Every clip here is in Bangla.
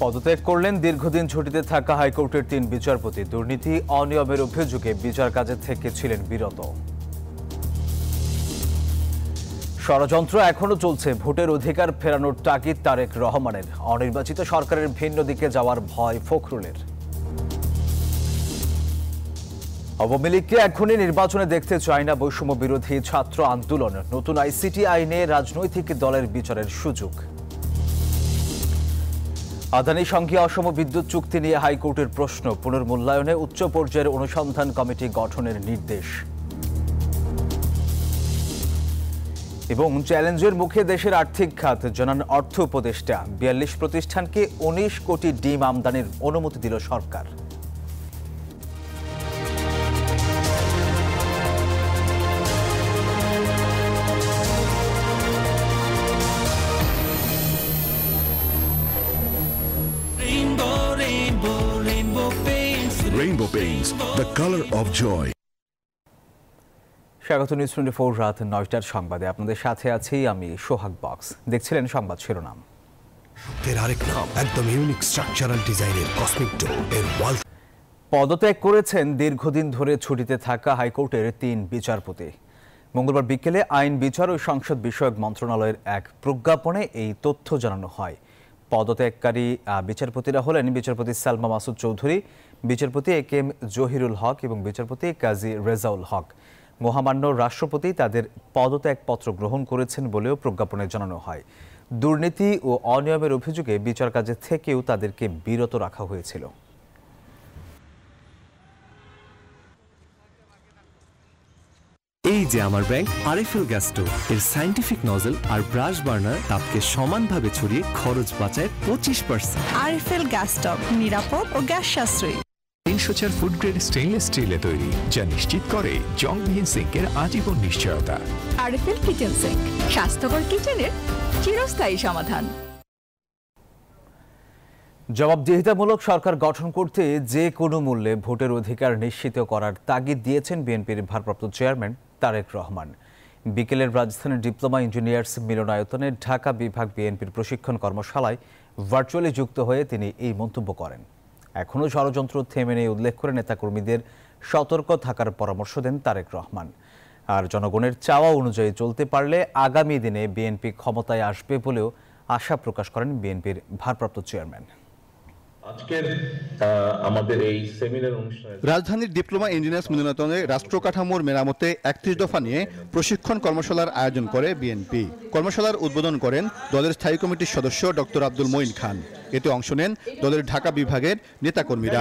পদত্যাগ করলেন দীর্ঘদিন ছুটিতে থাকা হাইকোর্টের ৩ বিচারপতি। দুর্নীতি অনিয়মের অভিযোগে বিচার কাজে থেকে ছিলেন বিরত। ষড়যন্ত্র এখনো চলছে, ভোটের অধিকার ফেরানোর তাগিদ তারেক রহমানের। অনির্বাচিত সরকারের ভিন্ন দিকে যাওয়ার ভয় ফখরুলের। আওয়ামী লীগকে এখনই নির্বাচনে দেখতে চায় না বৈষম্য বিরোধী ছাত্র আন্দোলন। নতুন আইসিটি আইনে রাজনৈতিক দলের বিচারের সুযোগ। আদানির সঙ্গে অসম বিদ্যুৎ চুক্তি নিয়ে হাইকোর্টের প্রশ্ন। পুনর্মূল্যায়নে উচ্চ পর্যায়ের অনুসন্ধান কমিটি গঠনের নির্দেশ। এবং চ্যালেঞ্জের মুখে দেশের আর্থিক খাত, জানান অর্থ উপদেষ্টা। ৪২ প্রতিষ্ঠানকে ১৯ কোটি ডিম আমদানির অনুমতি দিল সরকার। Rainbow Paints, the color of joy. স্বাগত নিউজ 24 রাত ৯টার সংবাদে। আপনাদের সাথে আছি আমি সোহাগ বক্স। দেখছিলেন সংবাদ শিরোনাম। আরেক নাম, একদম ইউনিক স্ট্রাকচারাল ডিজাইনের কসমিক ডোর এর ওয়াল। পদত্যাগ করেছেন দীর্ঘদিন ধরে ছুটিতে থাকা হাইকোর্টের ৩ বিচারপতি। মঙ্গলবার বিকেলে আইন, বিচার ও সংসদ বিষয়ক মন্ত্রণালয়ের এক প্রজ্ঞাপনে এই তথ্য জানানো হয়। পদত্যাগকারী বিচারপতিরা হলেন বিচারপতি সালমা মাসুদ চৌধুরী, বিচারপতি এ কে এম জহিরুল হক এবং বিচারপতি কাজী রেজাউল হক। মহামান্য রাষ্ট্রপতি তাদের পদত্যাগপত্র গ্রহণ করেছেন বলেও প্রজ্ঞাপনে জানানো হয়। দুর্নীতি ও অনিয়মের অভিযোগে বিচার কাজে থেকেও তাদেরকে বিরত রাখা হয়েছিল। এই যে আমার ব্যাংক আরএফএল গ্যাস স্টোভ, এর সায়েন্টিফিক নজল আর ব্রাশ বার্নার তাপকে সমানভাবে ছড়িয়ে খরচ বাঁচায় 25%। আরএফএল গ্যাস স্টোভ নিরাপদ ও গ্যাস সাশ্রয়ী। ৩০০ ফুড গ্রেড স্টেইনলেস স্টিলে তৈরি, যা নিশ্চিত করে জংবিহীন সিঙ্কের আজীবন নিশ্চয়তা। আরএফএল কিচেন সিঙ্ক, স্বাস্থ্যকর কিচেনের চিরস্থায়ী সমাধান। জবাবদিহিতামূলক সরকার গঠন করতে যে কোনো মূল্যে ভোটের অধিকার নিশ্চিত করার তাগিদ দিয়েছেন বিএনপির ভারপ্রাপ্ত চেয়ারম্যান তারেক রহমান। বিকেলের রাজধানীর ডিপ্লোমা ইঞ্জিনিয়ার্স মিলনায়তনে ঢাকা বিভাগ বিএনপির প্রশিক্ষণ কর্মশালায় ভার্চুয়ালি যুক্ত হয়ে তিনি এই মন্তব্য করেন। এখনও ষড়যন্ত্র থেমে নেই উল্লেখ করে নেতাকর্মীদের সতর্ক থাকার পরামর্শ দেন তারেক রহমান। আর জনগণের চাওয়া অনুযায়ী চলতে পারলে আগামী দিনে বিএনপি ক্ষমতায় আসবে বলেও আশা প্রকাশ করেন বিএনপির ভারপ্রাপ্ত চেয়ারম্যান। আজকের আমাদের এই সেমিনার অনুষ্ঠানে রাজধানীর ডিপ্লোমা ইঞ্জিনিয়ার্স মিলনায়তনে রাষ্ট্র কাঠামোর মেরামতে ৩১ দফা নিয়ে প্রশিক্ষণ কর্মশালার আয়োজন করে বিএনপি। কর্মশালার উদ্বোধন করেন দলের স্থায়ী কমিটির সদস্য ডক্টর আব্দুল মঈন খান। এতে অংশ নেন দলের ঢাকা বিভাগের নেতাকর্মীরা।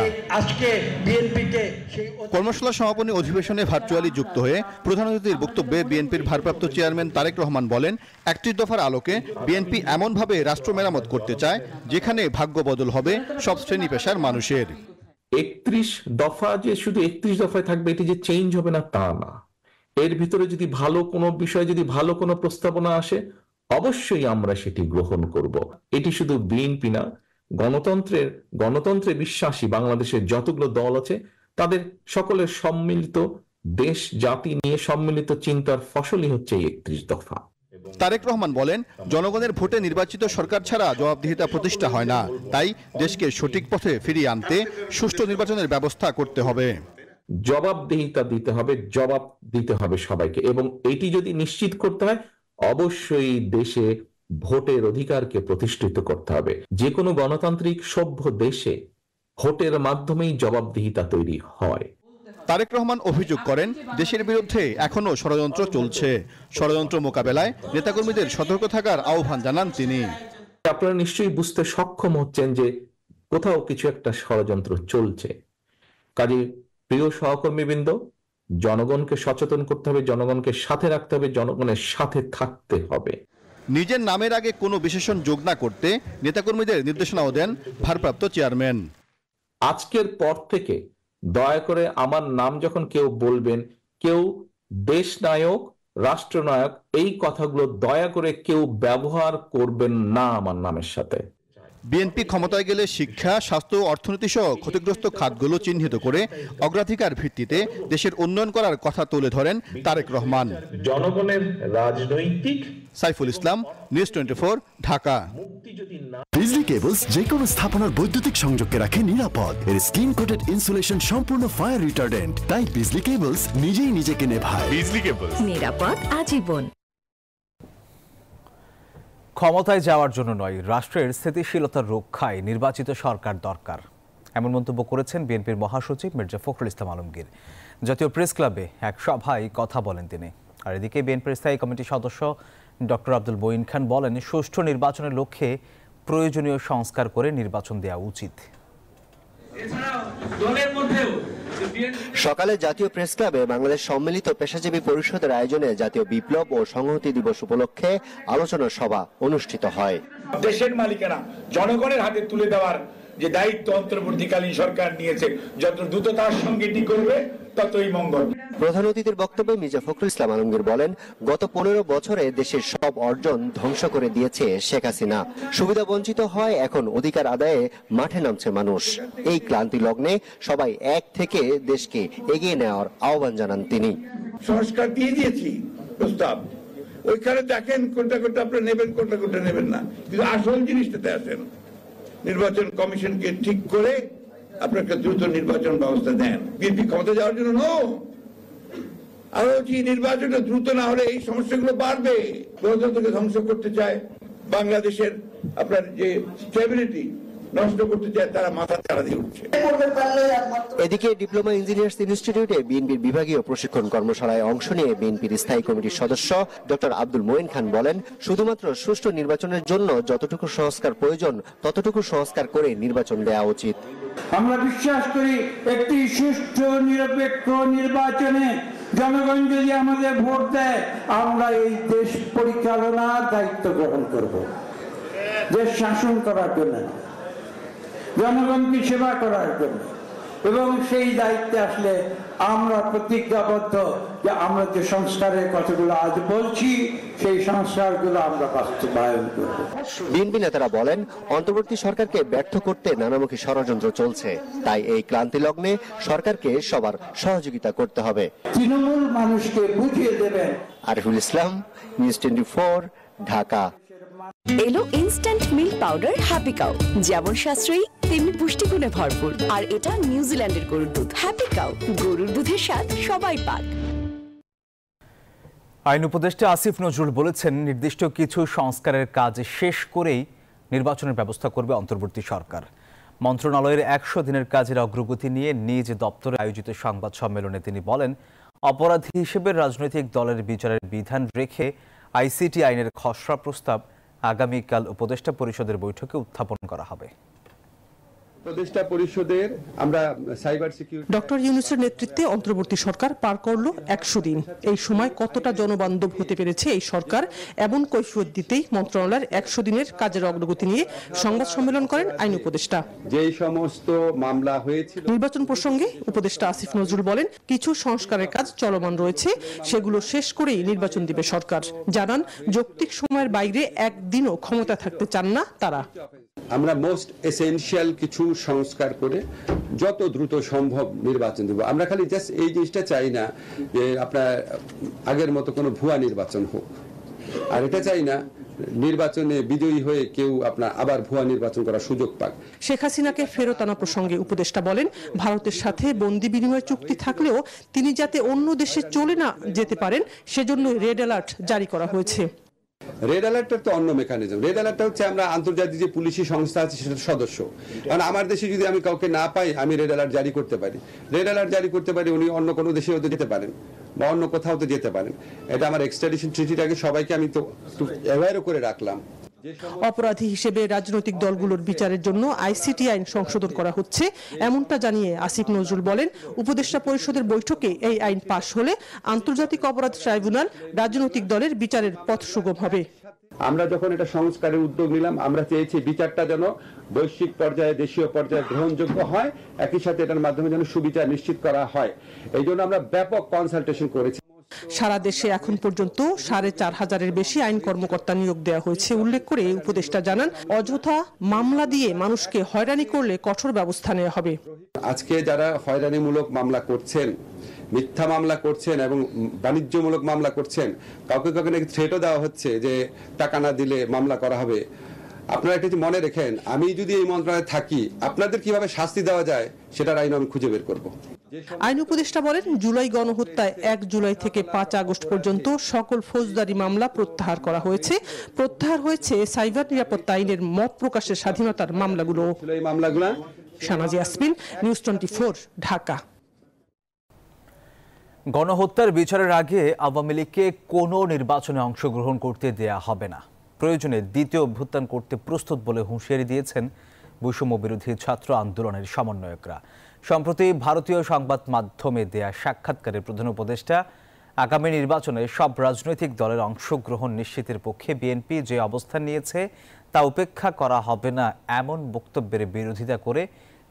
কর্মশালা সমাপনী অধিবেশনে ভার্চুয়ালি যুক্ত হয়ে প্রধান অতিথির বক্তব্যে বিএনপির ভারপ্রাপ্ত চেয়ারম্যান তারেক রহমান বলেন, ৩১ দফার আলোকে বিএনপি এমনভাবে রাষ্ট্র মেরামত করতে চায় যেখানে ভাগ্য বদল হবে সব শ্রেণী পেশার মানুষের। ৩১ দফা যে শুধু ৩১ দফায় থাকবে, এটি যে চেঞ্জ হবে না তা না। এর ভিতরে যদি ভালো কোনো বিষয়, যদি ভালো কোনো প্রস্তাবনা আসে, অবশ্যই আমরা সেটি গ্রহণ করব। এটি শুধু বিএনপি না, গণতন্ত্রে বিশ্বাসী বাংলাদেশের যতগুলো দল আছে তাদের সকলের সম্মিলিত দেশ জাতি নিয়ে সম্মিলিত চিন্তার ফসলই হচ্ছে এই ৩১ দফা। তারেক রহমান বলেন, জনগণের ভোটে নির্বাচিত সরকার ছাড়া জবাবদিহিতা প্রতিষ্ঠা হয় না। তাই দেশকে সঠিক পথে ফিরিয়ে আনতে সুষ্ঠু নির্বাচনের ব্যবস্থা করতে হবে। জবাবদিহিতা দিতে হবে, জবাব দিতে হবে সবাইকে, এবং এটি যদি নিশ্চিত করতে হয় অবশ্যই দেশে ভোটের অধিকারকে প্রতিষ্ঠিত করতে হবে। যে কোনো গণতান্ত্রিক সভ্য দেশে ভোটের মাধ্যমেই জবাবদিহিতা তৈরি হয়। তারেক রহমান অভিযোগ করেন, দেশের বিরুদ্ধে এখনো ষড়যন্ত্র চলছে। ষড়যন্ত্র মোকাবেলায় নেতাকর্মীদের সতর্ক থাকার আহ্বান জানান তিনি। আপনারা নিশ্চয়ই বুঝতে সক্ষম হচ্ছেন যে কোথাও কিছু একটা ষড়যন্ত্র চলছে। কাজে প্রিয় সহকর্মীবৃন্দ, জনগণকে সচেতন করতে হবে, জনগণকে সাথে রাখতে হবে, জনগণের সাথে থাকতে হবে। নিজের নামের আগে কোনো বিশেষণ যোগ না করতে নেতাকর্মীদের নির্দেশনাও দেন ভারপ্রাপ্ত চেয়ারম্যান। আজকের পর থেকে দয়া করে আমার নাম যখন কেউ বলবেন, কেউ দেশ নায়ক, রাষ্ট্রনায়ক, এই কথাগুলো দয়া করে কেউ ব্যবহার করবেন না আমার নামের সাথে। বিএনপি ক্ষমতায় গেলে শিক্ষা, স্বাস্থ্য, অর্থনীতি সহ ক্ষতিগ্রস্ত খাতগুলো চিহ্নিত করে অগ্রাধিকার ভিত্তিতে দেশের উন্নয়ন করার কথা তুলে ধরেন তারেক রহমান। জনগণের রাজনৈতিক সাইফুল ইসলাম, নিউজ 24, ঢাকা। বিজলি কেবলস যে কোনো স্থাপনার বৈদ্যুতিক সংযোগকে রাখে নিরাপদ। এর স্ক্রিন কোটেড ইনসুলেশন সম্পূর্ণ ফায়ার রিটার্ডেন্ট, তাই বিজলি কেবলস নিজেই নিজেকে নেভায়। বিজলি কেবলস, নিরাপদ আজীবন। ক্ষমতায় যাওয়ার জন্য নয়, রাষ্ট্রের স্থিতিশীলতা রক্ষায় নির্বাচিত সরকার দরকার, এমন মন্তব্য করেছেন বিএনপির মহাসচিব মির্জা ফখরুল ইসলাম আলমগীর। জাতীয় প্রেস ক্লাবে এক সভায় কথা বলেন তিনি। আর এদিকে বিএনপির স্থায়ী কমিটির সদস্য ডক্টর আব্দুল মঈন খান বলেন, সুষ্ঠু নির্বাচনের লক্ষ্যে প্রয়োজনীয় সংস্কার করে নির্বাচন দেওয়া উচিত। সকালে জাতীয় প্রেস ক্লাবে বাংলাদেশ সম্মিলিত পেশাজীবী পরিষদের আয়োজনে জাতীয় বিপ্লব ও সংহতি দিবস উপলক্ষে আলোচনা সভা অনুষ্ঠিত হয়। দেশের মালিকানা জনগণের হাতে তুলে দেওয়ার যে দায়িত্ব অন্তর্বর্তীকালীন সরকার নিয়েছে, যত দ্রুত তার সঙ্গে এটি করবে ততই মঙ্গল। প্রধান অতিথির বক্তব্যে মির্জা ফখরুল ইসলাম আলমগীর বলেন, গত 15 বছরে দেশের সব অর্জন ধ্বংস করে দিয়েছে শেখ হাসিনা। সুবিধা বঞ্চিত হয়, এখন অধিকার আদায়ে মাঠে নামছে মানুষ। এই ক্লান্তি লগ্নে সবাই এক থেকে দেশকে এগিয়ে নেওয়ার আহ্বান জানান তিনি। সংস্কার দিয়ে দিয়েছি প্রস্তাব, ওইখানে দেখেন কোনটা কোনটা আপনি নেবেন, কোনটা কোনটা নেবেন না, কিন্তু আসল জিনিসটাতে আসেন। নির্বাচন কমিশনকে ঠিক করে আপনাকে দ্রুত নির্বাচন ব্যবস্থা দেন। বিএনপি ক্ষমতা যাওয়ার জন্য আরো যে নির্বাচনটা দ্রুত না হলে এই সমস্যাগুলো বাড়বে। গণতন্ত্রকে ধ্বংস করতে চায়, বাংলাদেশের আপনার যে স্টেবিলিটি নষ্ট করতে চায়, তারা মাথা চাড়া দিয়ে উঠছে। এদিকে ডিপ্লোমা ইঞ্জিনিয়ার্স ইনস্টিটিউটে বিএনপির বিভাগীয় প্রশিক্ষণ কর্মশালায় অংশ নিয়ে বিএনপির স্থায়ী কমিটির সদস্য ডক্টর আব্দুল মঈন খান বলেন, শুধুমাত্র সুষ্ঠু নির্বাচনের জন্য যতটুকু সংস্কার প্রয়োজন ততটুকু সংস্কার করে নির্বাচন দেওয়া উচিত। আমরা বিশ্বাস করি একটি সুষ্ঠু নিরপেক্ষ নির্বাচনে জনগণ যদি আমাদের ভোট দেয়, আমরা এই দেশ পরিচালনার দায়িত্ব গ্রহণ করব। দেশ শাসন করার জন্য, জনগণকে সেবা করার জন্য, এবং সেই দায়িত্বে আসলে আমরা প্রতিজ্ঞাবদ্ধ যে আমরা যে সংস্কারের কথাগুলো আজ বলছি সেই সংস্কারগুলো আমরা বাস্তবায়ন করব। বিএনপি নেতারা বলেন, অন্তর্বর্তী সরকারকে ব্যর্থ করতে নানামুখী ষড়যন্ত্র চলছে, তাই এই ক্লান্তি লগ্নে সরকারকে সবার সহযোগিতা করতে হবে। তৃণমূল মানুষকে বুঝিয়ে দেবেন। আরিফুল ইসলাম, নিউজ 24, ঢাকা। এলো instant milk powder happy cow, যেমন সাশ্রয়ী তেমনি পুষ্টিগুণে ভরপুর। আর এটা নিউজিল্যান্ডের গরুর দুধ। হ্যাপি কাউ, গরুর দুধের স্বাদ সবাই পাক। আইন উপদেষ্টা আসিফ নজরুল বলেছেন, নির্দিষ্ট কিছু সংস্কারের কাজ শেষ করেই নির্বাচনের ব্যবস্থা করবে অন্তর্বর্তী সরকার। মন্ত্রণালয়ের 100 দিনের কাজের অগ্রগতি নিয়ে নিজ দপ্তরে আয়োজিত সংবাদ সম্মেলনে তিনি বলেন, অপরাধী হিসেবে রাজনৈতিক দলের বিচারের বিধান রেখে আইসিটি আইনের খসড়া প্রস্তাব আগামীকাল উপদেষ্টা পরিষদের বৈঠকে উত্থাপন করা হবে। উপদেষ্টা পরিষদের আমরা সাইবার সিকিউরিটি ডক্টর ইউনূসের নেতৃত্বে অন্তর্বর্তী সরকার পার করলো 100 দিন। এই সময় কতটা জনবান্ধব হতে পেরেছে এই সরকার, এমন কৈফিয়ত দিতেই মন্ত্রণালয়ের 100 দিনের কাজের অগ্রগতি নিয়ে সংবাদ সম্মেলন করেন আইন উপদেষ্টা। যেই সমস্ত মামলা হয়েছিল নির্বাচন প্রসঙ্গে উপদেষ্টা আসিফ নজরুল বলেন, কিছু সংস্কারের কাজ চলমান রয়েছে, সেগুলো শেষ করেই নির্বাচন দিবে সরকার। জানান, যৌক্তিক সময়ের বাইরে একদিনও ক্ষমতা থাকতে চান না তারা। আমরা মোস্ট এসেনশিয়াল কিছু সংস্কার করে যত দ্রুত সম্ভব নির্বাচন দেব। আমরা খালি জাস্ট এই জিনিসটা চাই না যে আপনার আগের মতো কোনো ভুয়া নির্বাচন হোক, আর এটা চাই না নির্বাচনে বিজয়ী হয়ে কেউ আপনার আবার ভুয়া নির্বাচন করার সুযোগ পাক। শেখ হাসিনাকে ফেরত আনা প্রসঙ্গে উপদেষ্টা বলেন, ভারতের সাথে বন্দি বিনিময় চুক্তি থাকলেও তিনি যাতে অন্য দেশে চলে না যেতে পারেন সেজন্য রেড অ্যালার্ট জারি করা হয়েছে। রেড অ্যালার্টটা তো অন্য মেকানিজম। রেড অ্যালার্টটা হচ্ছে আমরা আন্তর্জাতিক যে পুলিশি সংস্থা আছে সেটার সদস্য, কারণ আমার দেশে যদি আমি কাউকে না পাই আমি রেড অ্যালার্ট জারি করতে পারি। রেড অ্যালার্ট জারি করতে পারি, উনি অন্য কোনো দেশে হতে যেতে পারেন বা অন্য কোথাও তো যেতে পারেন। এটা আমার এক্সট্রাডিশন ট্রিটিটাকে সবাইকে আমি তো অ্যাওয়্যারও করে রাখলাম। অপরাধী হিসেবে রাজনৈতিক দলগুলোর বিচারের জন্য আইসিটি আইন সংশোধন করা হচ্ছে, এমনটা জানিয়ে আসিফ নজরুল বলেন, উপদেষ্টা পরিষদের বৈঠকে এই আইন পাশ হলে আন্তর্জাতিক অপরাধ ট্রাইব্যুনাল রাজনৈতিক দলের বিচারের পথ সুগম হবে। আমরা যখন এটা সংস্কারের উদ্যোগ নিলাম, আমরা চেয়েছি বিচারটা যেন বৈশ্বিক পর্যায়ে, দেশীয় পর্যায়ে গ্রহণযোগ্য হয়, একই সাথে এটার মাধ্যমে যেন সুবিচার নিশ্চিত করা হয়। এই জন্য আমরা ব্যাপক কনসালটেশন করেছি। সারা দেশে এখন পর্যন্ত 4,500-এর বেশি আইন কর্মকর্তা নিয়োগ দেওয়া হয়েছে উল্লেখ করে উপদেষ্টা জানান, অযথা মামলা দিয়ে মানুষকে হয়রানি করলে কঠোর ব্যবস্থা নেওয়া হবে। আজকে যারা হয়রানিমূলক মামলা করছেন, মিথ্যা মামলা করছেন এবং বাণিজ্যমূলক মামলা করছেন, কাউকে কাউকে নাকি থ্রেটও দেওয়া হচ্ছে যে টাকা না দিলে মামলা করা হবে। আপনারা একটা কিছু মনে রেখেন, আমি যদি এই মন্ত্রণালয়ে থাকি, আপনাদের কিভাবে শাস্তি দেওয়া যায় সেটার আইন আমি খুঁজে বের করব। আইন উপদেষ্টা বলেন, জুলাই গণহত্যায় 1 জুলাই থেকে 5 আগস্ট পর্যন্ত সকল ফৌজদারি মামলা প্রত্যাহার করা হয়েছে। প্রত্যাহার হয়েছে সাইবার নিরাপত্তা আইনের মত প্রকাশের স্বাধীনতার মামলাগুলো। শাহনাজ ইয়াসমিন, নিউজ 24, ঢাকা। গণহত্যার বিচারের আগে আওয়ামী লীগকে কোনো নির্বাচনে অংশগ্রহণ করতে দেয়া হবে না। প্রয়োজনে দ্বিতীয় অভ্যুত্থান করতে প্রস্তুত বলে হুঁশিয়ারি দিয়েছেন বৈষম্য বিরোধী ছাত্র আন্দোলনের সমন্বয়করা। সম্প্রতি ভারতীয় সংবাদ মাধ্যমে দেয়া সাক্ষাৎকারে প্রধান উপদেষ্টা আগামী নির্বাচনে সব রাজনৈতিক দলের অংশগ্রহণ নিশ্চিতের পক্ষে বিএনপি যে অবস্থান নিয়েছে তা উপেক্ষা করা হবে না এমন বক্তব্যের বিরোধিতা করে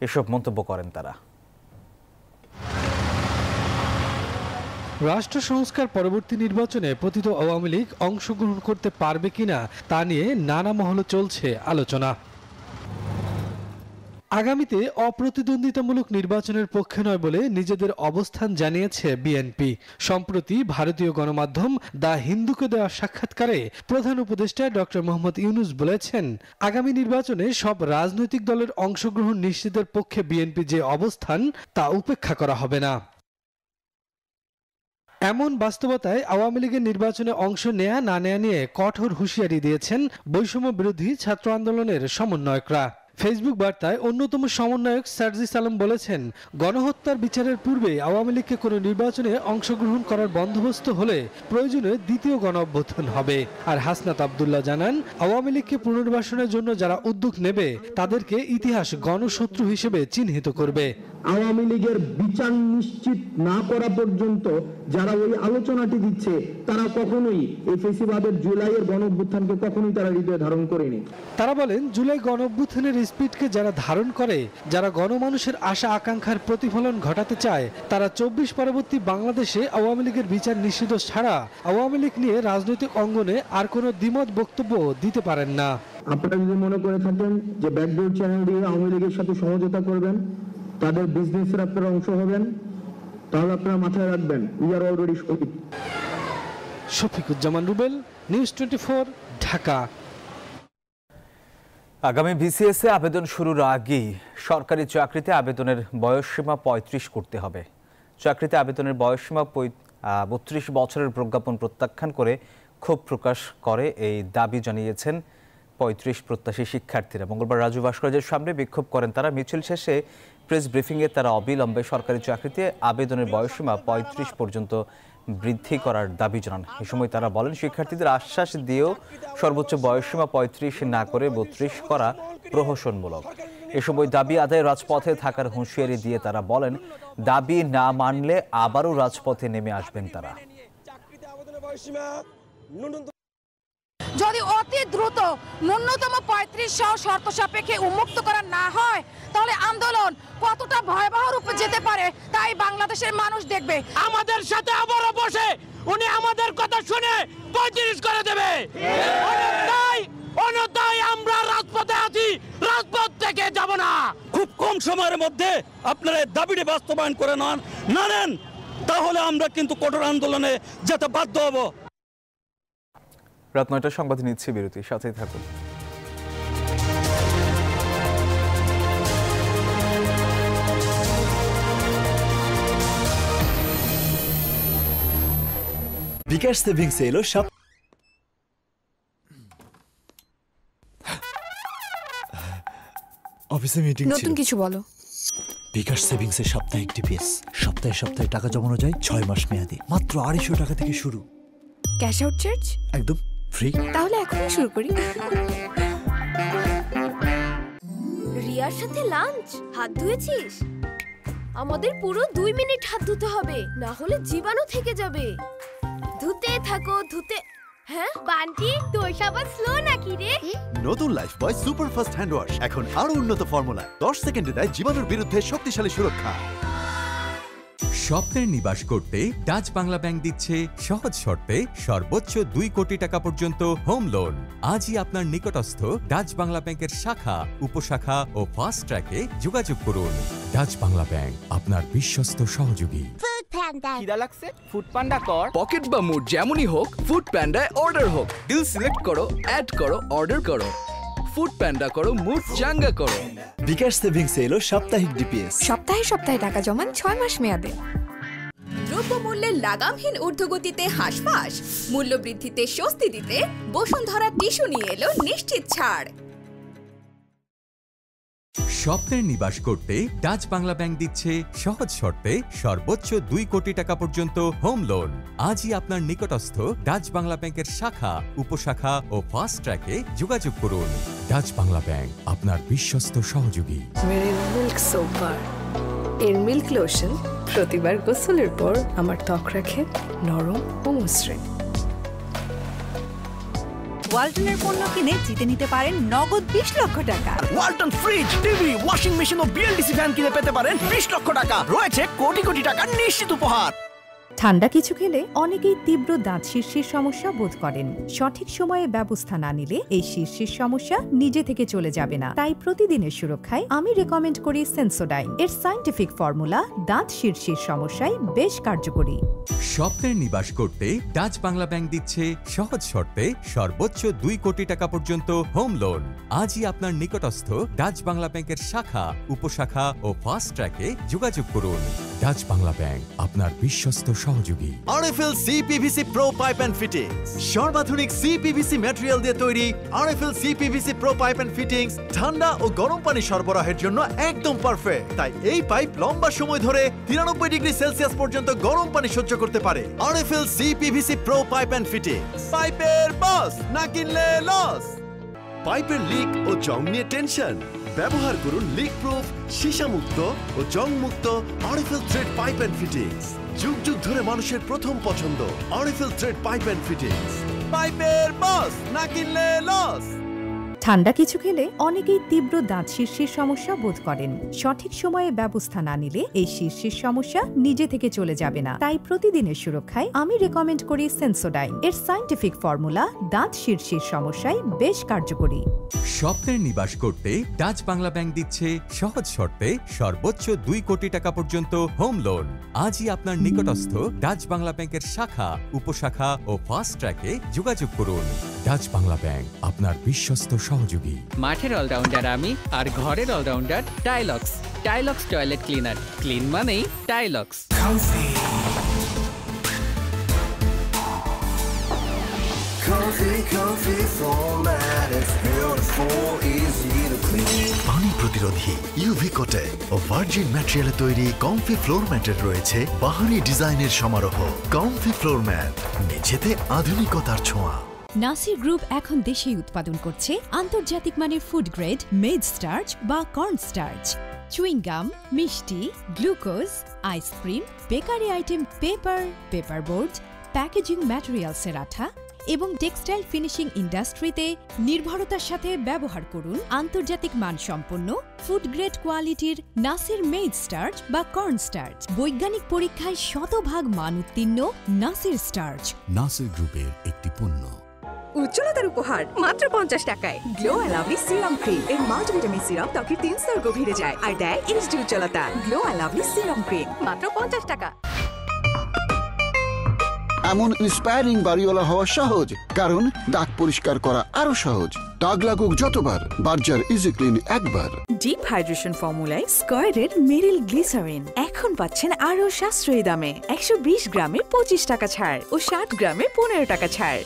এসব মন্তব্য করেন তারা। রাষ্ট্র সংস্কার পরবর্তী নির্বাচনে পতিত আওয়ামী লীগ অংশগ্রহণ করতে পারবে কিনা তা নিয়ে নানা মহলে চলছে আলোচনা। আগামীতে অপ্রতিদ্বন্দ্বিতামূলক নির্বাচনের পক্ষে নয় বলে নিজেদের অবস্থান জানিয়েছে বিএনপি। সম্প্রতি ভারতীয় গণমাধ্যম দ্য হিন্দুকে দেওয়া সাক্ষাৎকারে প্রধান উপদেষ্টা ডক্টর মোহাম্মদ ইউনূস বলেছেন, আগামী নির্বাচনে সব রাজনৈতিক দলের অংশগ্রহণ নিশ্চিতের পক্ষে বিএনপি যে অবস্থান তা উপেক্ষা করা হবে না। এমন বাস্তবতায় আওয়ামী লীগের নির্বাচনে অংশ নেয়া না নেয়া নিয়ে কঠোর হুঁশিয়ারি দিয়েছেন বৈষম্য বিরোধী ছাত্র আন্দোলনের সমন্বয়করা। ফেসবুক বার্তায় অন্যতম সমন্বয়ক সার্জিস আলম বলেছেন, গণহত্যার বিচারের পূর্বে আওয়ামী লীগকে কোনো নির্বাচনে অংশগ্রহণ করার বন্দোবস্ত হলে প্রয়োজনে দ্বিতীয় গণঅভ্যুত্থান হবে। আর হাসনাত আব্দুল্লাহ জানান, আওয়ামী লীগকে পুনর্বাসনের জন্য যারা উদ্যোগ নেবে তাদেরকে ইতিহাস গণশত্রু হিসেবে চিহ্নিত করবে। আওয়ামী লীগের বিচার নিশ্চিত না করা পর্যন্ত যারা ওই আলোচনাটি দিচ্ছে তারা কখনোই এই ফেসিবাদের জুলাইয়ের গণঅভ্যুত্থানকে কখনোই তারা হৃদয়ে ধারণ করেনি। তারা বলেন, জুলাই গণঅভ্যুত্থানের স্পিডকে যারা ধারণ করে, যারা গণমানুষের আশা আকাঙ্ক্ষার প্রতিফলন ঘটাতে চায়, তারা 24 পরবর্তী বাংলাদেশে আওয়ামী লীগের বিচার নিশ্চিত ছাড়া আওয়ামী লীগ নিয়ে রাজনৈতিক অঙ্গনে আর কোনো দ্বিমত বক্তব্য দিতে পারেন না। আপনারা যদি মনে করে থাকেন যে ব্যাকডোর চ্যানেল দিয়ে আওয়ামী লীগের সাথে সমঝোতা করবেন, তাদের বিজনেসের আপনারা অংশ হবেন, তাহলে আপনারা মাথায় রাখবেন, উই আর অলরেডি শহীদ। শফিকুজ্জামান রুবেল, নিউজ 24, ঢাকা। আগামী বিসিএসে আবেদন শুরুর আগেই সরকারি চাকরিতে আবেদনের বয়সসীমা 35 করতে হবে। চাকরিতে আবেদনের বয়সসীমা 32 বছরের প্রজ্ঞাপন প্রত্যাখ্যান করে ক্ষোভ প্রকাশ করে এই দাবি জানিয়েছেন 35 প্রত্যাশী শিক্ষার্থীরা। মঙ্গলবার রাজু ভাস্কর্যের সামনে বিক্ষোভ করেন তারা। মিছিল শেষে প্রেস ব্রিফিংয়ে তারা অবিলম্বে সরকারি চাকরিতে আবেদনের বয়সসীমা 35 পর্যন্ত বৃদ্ধি করার দাবি জানান। এ সময় তারা বলেন, শিক্ষার্থীদের আশ্বাস দিয়েও সর্বোচ্চ বয়সসীমা 35 না করে 32 করা প্রহসনমূলক। এ সময় দাবি আদায়ে রাজপথে থাকার হুঁশিয়ারি দিয়ে তারা বলেন, দাবি না মানলে আবারও রাজপথে নেমে আসবেন তারা। যদি অতি দ্রুত ন্যূনতম 35 সহ শর্ত সাপেক্ষে উন্মুক্ত করা না হয়, তাহলে আন্দোলন কতটা ভয়াবহ রূপে যেতে পারে তাই বাংলাদেশের মানুষ দেখবে। আমাদের সাথে আবারও বসে উনি আমাদের কথা শুনে 35 করে দেবে। অন্যথায় আমরা রাজপথে আছি, রাজপথ থেকে যাব না। খুব কম সময়ের মধ্যে আপনারা দাবিটি বাস্তবায়ন করে না নেন, তাহলে আমরা কিন্তু কঠোর আন্দোলনে যেতে বাধ্য হব। রাত 9টার সংবাদে নিচ্ছি বিরতি, সাথেই থাকুন। বিকাশ সেভিংস এলো সব। অফিসে মিটিং ছিল। নতুন কিছু বলো। বিকাশ সেভিংস এর সাপ্তাহিক টিপিএস, সপ্তাহে সপ্তাহে টাকা জমানো যায় 6 মাস মেয়াদি, মাত্র 250 টাকা থেকে শুরু। ক্যাশ আউট চার্জ একদম ফ্রি। তাহলে এখনই শুরু করি। রিয়ার সাথে লাঞ্চ। হাত ধুয়েছিস? আমাদের পুরো 2 মিনিট হাত ধুতে হবে, না হলে জীবাণু থেকে যাবে। ধুতে থাকো ধুতে। হ্যাঁ বান্টি, তোর সাবান স্লো নাকি রে? নতুন Lifebuoy super fast hand wash এখন আরো উন্নত ফর্মুলা, 10 সেকেন্ডে দেয় জীবাণুর বিরুদ্ধে শক্তিশালী সুরক্ষা। স্বপ্নের নিবাস করতে ডাচ বাংলা ব্যাংক দিচ্ছে সহজ শর্তে সর্বোচ্চ 2 কোটি টাকা পর্যন্ত হোম লোন। আজই আপনার নিকটস্থ ডাচ বাংলা ব্যাংকের শাখা, উপশাখা ও ফাস্ট ট্র্যাকে যোগাযোগ করুন। ডাচ বাংলা ব্যাংক, আপনার বিশ্বস্ত সহযোগী। খিদা লাগছে? ফুড পান্ডা কর। পকেট বা মুড যেমনই হোক, ফুড পান্ডায় অর্ডার হোক। ডিল সিলেক্ট করো, অ্যাড করো, অর্ডার করো। ফুড পান্ডা করো, মুড চাঙ্গা করো। বিকাশ সেভিংস এলো সাপ্তাহিক ডিপিএস। সপ্তাহে সপ্তাহে টাকা জমান 6 মাস মেয়াদে। দ্রব্যমূল্যের লাগামহীন ঊর্ধ্বগতিতে হাঁসফাঁস, মূল্যবৃদ্ধিতে স্বস্তি দিতে বসুন্ধরা টিস্যু নিয়ে এলো নিশ্চিত ছাড়। স্বপ্নের নিবাস করতে ডাচ বাংলা ব্যাংক দিচ্ছে সহজ শর্তে সর্বোচ্চ 2 কোটি টাকা পর্যন্ত হোম লোন। আজই আপনার নিকটস্থ ডাচ বাংলা ব্যাংকের শাখা, উপশাখা ও ফাস্ট ট্র্যাকে যোগাযোগ করুন। ডাচ বাংলা ব্যাংক, আপনার বিশ্বস্ত সহযোগী। মেরিল মিল্ক সোপ বার, এর মিল্ক লোশন প্রতিবার গোসলের পর আমার ত্বক রাখে নরম ও মসৃণ। ওয়ালটনের পণ্য কিনে জিতে নিতে পারেন নগদ 20 লক্ষ টাকা। Walton fridge, TV, washing machine ও বিএলডিসি ফ্যান কিনে পেতে পারেন 20 লক্ষ টাকা। রয়েছে কোটি কোটি টাকার নিশ্চিত উপহার। ঠান্ডা কিছু খেলে অনেকেই তীব্র দাঁত শীর্ষের সমস্যা বোধ করেন। সঠিক সময়ে ব্যবস্থা না নিলে এই শীর্ষের সমস্যা নিজে থেকে চলে যাবে না। তাই প্রতিদিনের সুরক্ষায় আমি রেকমেন্ড করি সেন্সোডাইন। এর সায়েন্টিফিক ফর্মুলা দাঁত শীর্ষের সমস্যায় বেশ কার্যকরী। স্বপ্নের নিবাস করতে ডাচ বাংলা ব্যাংক দিচ্ছে সহজ শর্তে সর্বোচ্চ 2 কোটি টাকা পর্যন্ত হোম লোন। আজই আপনার নিকটস্থ ডাচ বাংলা ব্যাংকের শাখা, উপশাখা ও ফাস্ট ট্র্যাকে যোগাযোগ করুন। ডাচ বাংলা ব্যাংক, আপনার বিশ্বস্ত সহযোগী। RFL CPVC pro pipe and fittings, সর্বাধুনিক সিপিভিসি ম্যাটেরিয়াল দিয়ে তৈরি RFL CPVC pro pipe and fittings ঠান্ডা ও গরম পানি সরবরাহের জন্য একদম পারফেক্ট। তাই এই পাইপ লম্বা সময় ধরে 93 ডিগ্রি সেলসিয়াস পর্যন্ত গরম পানি সহ্য করতে পারে। RFL CPVC pro pipe and fittings, পাইপের বস, না কিনলে লস। পাইপের লিক ও জং নিয়ে টেনশন? ব্যবহার করুন লিক প্রুফ, সীসা মুক্ত ও জং মুক্ত RFL thread pipe and fittings. যুগ যুগ ধরে মানুষের প্রথম পছন্দ RFL thread pipe and fittings, পাইপের বস, না কিনলে লস। ঠান্ডা কিছু খেলে অনেকেই তীব্র দাঁত শীর্ষের সমস্যা বোধ করেন। সঠিক সময়ে ব্যবস্থা না নিলে এই শীর্ষের সমস্যা নিজে থেকে চলে যাবে না। তাই প্রতিদিনের সুরক্ষায় আমি রেকমেন্ড করি সেন্সোডাইন। এর সায়েন্টিফিক ফর্মুলা দাঁত শীর্ষের সমস্যায় বেশ কার্যকরী। স্বপ্নের নিবাস করতে ডাচ বাংলা ব্যাংক দিচ্ছে সহজ শর্তে সর্বোচ্চ 2 কোটি টাকা পর্যন্ত হোম লোন। আজই আপনার নিকটস্থ ডাচ বাংলা ব্যাংকের শাখা, উপশাখা ও ফাস্ট ট্র্যাকে যোগাযোগ করুন। ডাচ বাংলা ব্যাংক, আপনার বিশ্বস্ত সহযোগী। মাঠের অলরাউন্ডার আমি, আর ঘরের allrounder Tilex. Tilex toilet cleaner, clean মানেই টাইলক্স। পানি প্রতিরোধী, ইউভি কোটেড ও ভার্জিন ম্যাটেরিয়ালে তৈরি কমফি ফ্লোর ম্যাটের রয়েছে বাহারি ডিজাইনের সমারোহ। কমফি ফ্লোর ম্যাট, মেঝেতে আধুনিকতার ছোঁয়া। নাসির গ্রুপ এখন দেশেই উৎপাদন করছে আন্তর্জাতিক মানের ফুড গ্রেড মেড স্টার্চ বা কর্ন স্টার্চ। চুইংগাম, মিষ্টি, glucose, ice cream, bakery item, paper board, packaging ম্যাটেরিয়ালসের আঠা এবং টেক্সটাইল ফিনিশিং ইন্ডাস্ট্রিতে নির্ভরতার সাথে ব্যবহার করুন আন্তর্জাতিক মানসম্পন্ন ফুড গ্রেড কোয়ালিটির নাসির মেড স্টার্চ বা কর্ন স্টার্চ। বৈজ্ঞানিক পরীক্ষায় 100% মান উত্তীর্ণ নাসির স্টার্চ। নাসির গ্রুপের একটি পণ্য। উজ্জ্বলতার উপহার মাত্র 50 টাকায়। গ্লো লাভলি সিরাম ক্রিম, এর মাল্টিভিটামিন সিরাম ত্বকের 3 স্তর গভীরে যায় আর দেয় ইনস্ট্যান্ট উজ্জ্বলতা। গ্লো লাভলি সিরাম ক্রিম মাত্র 50 টাকা। এমন ইন্সপায়ারিং বাড়িওয়ালা হওয়া সহজ, কারণ দাগ পরিষ্কার করা আরো সহজ। দাগ লাগুক যতবার, বার্জার ইজি ক্লিন একবার। ডিপ হাইড্রেশন ফর্মুলায় স্কয়ারের মেরিল গ্লিসারিন এখন পাচ্ছেন আরো সাশ্রয়ী দামে। 120 গ্রামে 25 টাকা ছাড় ও 60 গ্রামে 15 টাকা ছাড়।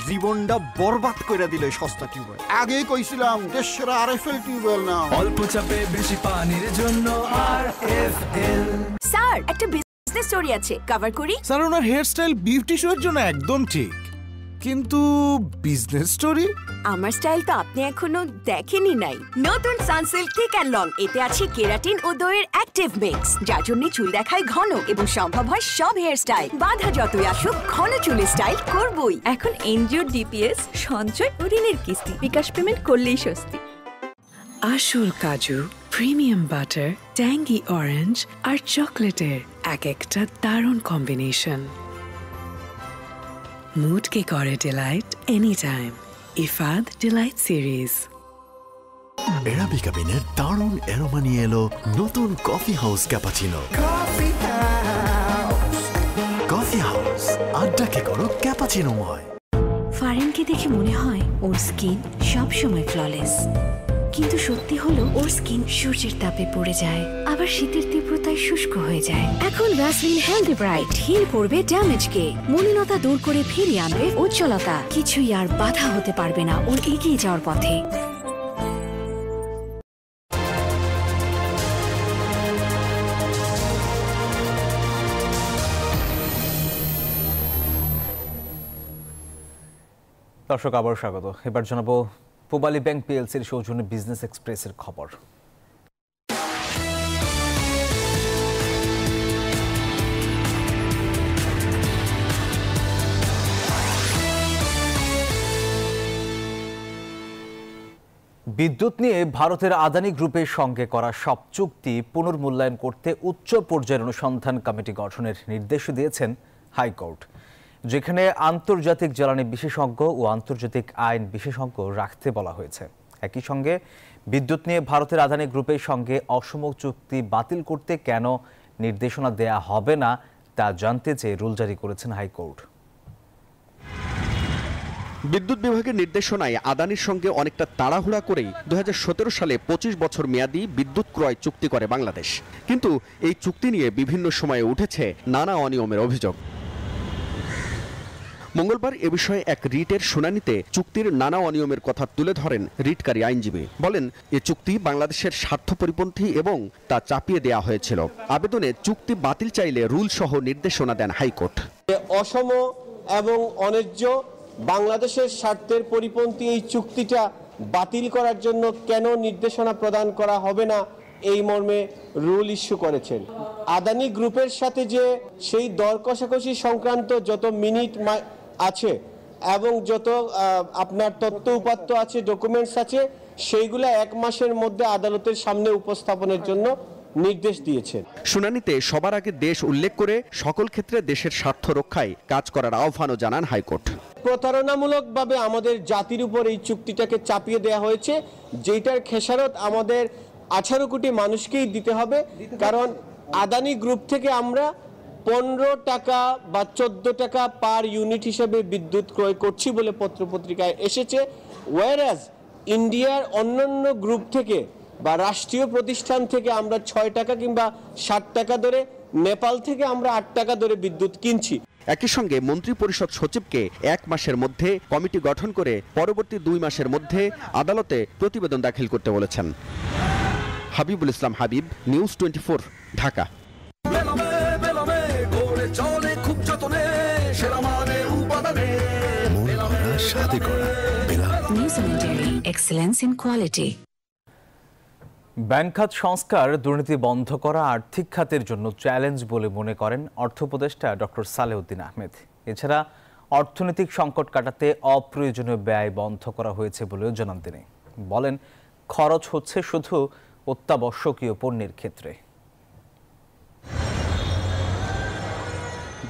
জীবনটা বরবাদ করে দিলে সস্তা টিউবওয়েল। আগেই কইছিলাম দেশের আরএফএল টিউবওয়েল নাও। অল্প চাপে বেশি পানির জন্য আরএফএল। স্যার, একটা বিজনেস স্টোরি আছে, কভার করি? স্যার, ওনার হেয়ারস্টাইল বিউটি শো এর জন্য একদম ঠিক, কিন্তু বিজনেস স্টোরি? আমার স্টাইল তো আপনি এখনো দেখেনি নাই। নতুন সানসিল্ক থিক অ্যান্ড লং, এতে আছে কেরাটিন ও দইয়ের অ্যাক্টিভ মিক্স, যার জন্য চুল দেখায় ঘন এবং সম্ভব হয় সব হেয়ার স্টাইল। বাধা যতই আসুক, ঘন চুলের স্টাইল করবই। এখন এনজিও, ডিপিএস, সঞ্চয় ও ঋণের কিস্তি বিকাশ পেমেন্ট করলেই স্বস্তি। আসল কাজু প্রিমিয়াম বাটার, ট্যাঙ্গি অরেঞ্জ আর চকলেটের এক একটা দারুণ কম্বিনেশন। মুডকে করে delight any time. Ifad delight series. Arabica বিনের দারুণ অ্যারোমা নিয়ে এলো নতুন coffee house cappuccino. Coffee house, আড্ডাকে করো ক্যাপাচিনোময়। ফারিনকে দেখে মনে হয় ওর স্কিন সবসময় ফ্ললেস, কিন্তু সত্যি হলো ওর স্কিন সূর্যের তাপে পড়ে যায়, আবার শীতের তীব্রতায় শুষ্ক হয়ে যায়। এখন ভ্যাসলিন হেলদি ব্রাইট হিল করবে ড্যামেজকে, মলিনতা দূর করে ফিরিয়ে আনবে উজ্জ্বলতা। কিছুই আর বাধা হতে পারবে না ওর এগিয়ে যাওয়ার পথে। দর্শক আবার স্বাগত। এবার জানাবো পূবালী ব্যাংক পিএলসির সৌজন্যে বিজনেস এক্সপ্রেসের খবর। বিদ্যুৎ নিয়ে ভারতের আদানি গ্রুপের সঙ্গে করা সব চুক্তি পুনর্মূল্যায়ন করতে উচ্চ পর্যায়ের অনুসন্ধান কমিটি গঠনের নির্দেশ দিয়েছেন হাইকোর্ট, যেখানে আন্তর্জাতিক জ্বালানি বিশেষজ্ঞ ও আন্তর্জাতিক আইন বিশেষজ্ঞ রাখতে বলা হয়েছে। একই সঙ্গে বিদ্যুৎ নিয়ে ভারতের আদানি গ্রুপের সঙ্গে অসম চুক্তি বাতিল করতে কেন নির্দেশনা দেয়া হবে না তা জানতে চেয়ে রুল জারি করেছেন হাইকোর্ট। বিদ্যুৎ বিভাগের নির্দেশনায় আদানির সঙ্গে অনেকটা তাড়াহুড়া করেই 2017 সালে 25 বছর মেয়াদী বিদ্যুৎ ক্রয় চুক্তি করে বাংলাদেশ। কিন্তু এই চুক্তি নিয়ে বিভিন্ন সময়ে উঠেছে নানা অনিয়মের অভিযোগ। মঙ্গলবার এ বিষয়ে এক রিটের শুনানিতে চুক্তির নানা অনিয়মের কথা তুলে ধরেন রিটকারী আইনজীবী। বলেন, এ চুক্তি বাংলাদেশের স্বার্থ পরিপন্থী এবং তা চাপিয়ে দেওয়া হয়েছিল। আবেদনে চুক্তি বাতিল চাইলে রুল সহ নির্দেশনা দেন হাইকোর্ট। অসম এবং অন্যায্য বাংলাদেশের স্বার্থের পরিপন্থী এই চুক্তিটা বাতিল করার জন্য কেন নির্দেশনা প্রদান করা হবে না এই মর্মে রুল ইস্যু করেছেন। আদানি গ্রুপের সাথে যে সেই দর কষাকষি সংক্রান্ত যত মিনিট আছে এবং যত আপনার তথ্য উপাত্ত আছে, ডকুমেন্টস আছে, সেইগুলো 1 মাসের মধ্যে আদালতের সামনে উপস্থাপনের জন্য নির্দেশ দিয়েছেন। শুনানিতে সবার আগে দেশ উল্লেখ করে সকল ক্ষেত্রে দেশের স্বার্থ রক্ষায় কাজ করার আহ্বানও জানান হাইকোর্ট। প্রতারণামূলকভাবে আমাদের জাতির উপর এই চুক্তিটাকে চাপিয়ে দেওয়া হয়েছে, যেটার খেসারত আমাদের 18 কোটি মানুষকেই দিতে হবে। কারণ আদানি গ্রুপ থেকে আমরা 15 টাকা বা 14 টাকা পার ইউনিট হিসেবে বিদ্যুৎ ক্রয় করছি বলে পত্রপত্রিকায় এসেছে, ওয়ারাজ ইন্ডিয়ার অন্যান্য গ্রুপ থেকে বা রাষ্ট্রীয় প্রতিষ্ঠান থেকে আমরা 6 টাকা কিংবা 60 টাকা ধরে, নেপাল থেকে আমরা 8 টাকা ধরে বিদ্যুৎ কিনছি। একই সঙ্গে মন্ত্রী পরিষদ সচিবকে 1 মাসের মধ্যে কমিটি গঠন করে পরবর্তী 2 মাসের মধ্যে আদালতে প্রতিবেদন দাখিল করতে বলেছেন। হাবিবুল ইসলাম হাবিব, নিউজ 24, ঢাকা। ব্যাংক খাত সংস্কার দুর্নীতি বন্ধ করা আর্থিক খাতের জন্য চ্যালেঞ্জ বলে মনে করেন অর্থ উপদেষ্টা ডক্টর সালেউদ্দিন আহমেদ। এছাড়া অর্থনৈতিক সংকট কাটাতে অপ্রয়োজনীয় ব্যয় বন্ধ করা হয়েছে বলেও জানান তিনি। বলেন, খরচ হচ্ছে শুধু অত্যাবশ্যকীয় পণ্যের ক্ষেত্রে।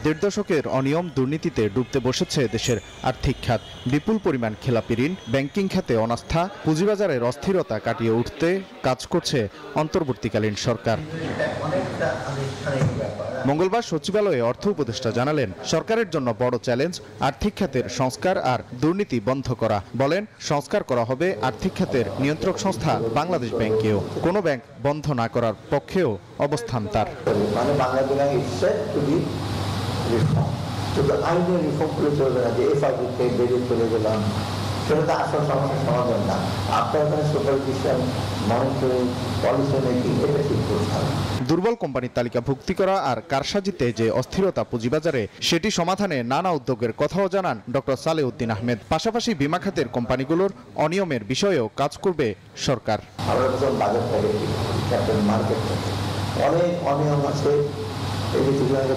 1.5 দশকের অনিয়ম দুর্নীতিতে ডুবতে বসেছে দেশের আর্থিক খাত। বিপুল পরিমাণ খেলাপি ঋণ, ব্যাংকিং খাতে অনাস্থা, পুঁজিবাজারের অস্থিরতা কাটিয়ে উঠতে কাজ করছে অন্তর্বর্তীকালীন সরকার। মঙ্গলবার সচিবালয়ে অর্থ উপদেষ্টা জানালেন, সরকারের জন্য বড় চ্যালেঞ্জ আর্থিক খাতের সংস্কার আর দুর্নীতি বন্ধ করা। বলেন, সংস্কার করা হবে আর্থিক খাতের নিয়ন্ত্রক সংস্থা বাংলাদেশ ব্যাংকেও। কোনো ব্যাংক বন্ধ না করার পক্ষেও অবস্থান তার। শুধু আইনের রিফর্ম করে চলবে না, যে এফআইডিতে বেরিয়ে চলে গেলাম, সেটা তো আসল সমস্যার সমাধান না। আপনার ওখানে সুপারভিশন, মনিটরিং, পলিসি মেকিং, এটা ঠিক করতে হবে। দুর্বল কোম্পানির তালিকাভুক্তি করা আর কারসাজিতে যে অস্থিরতা পুঁজিবাজারে, সেটি সমাধানে নানা উদ্যোগের কথাও জানান ডক্টর সালেউদ্দিন আহমেদ। পাশাপাশি বিমা খাতের কোম্পানিগুলোর অনিয়মের বিষয়েও কাজ করবে সরকার। আমরা যখন বাজার থেকে ক্যাপিটাল মার্কেট থেকে অনেক অনিয়ম আছে, এই যে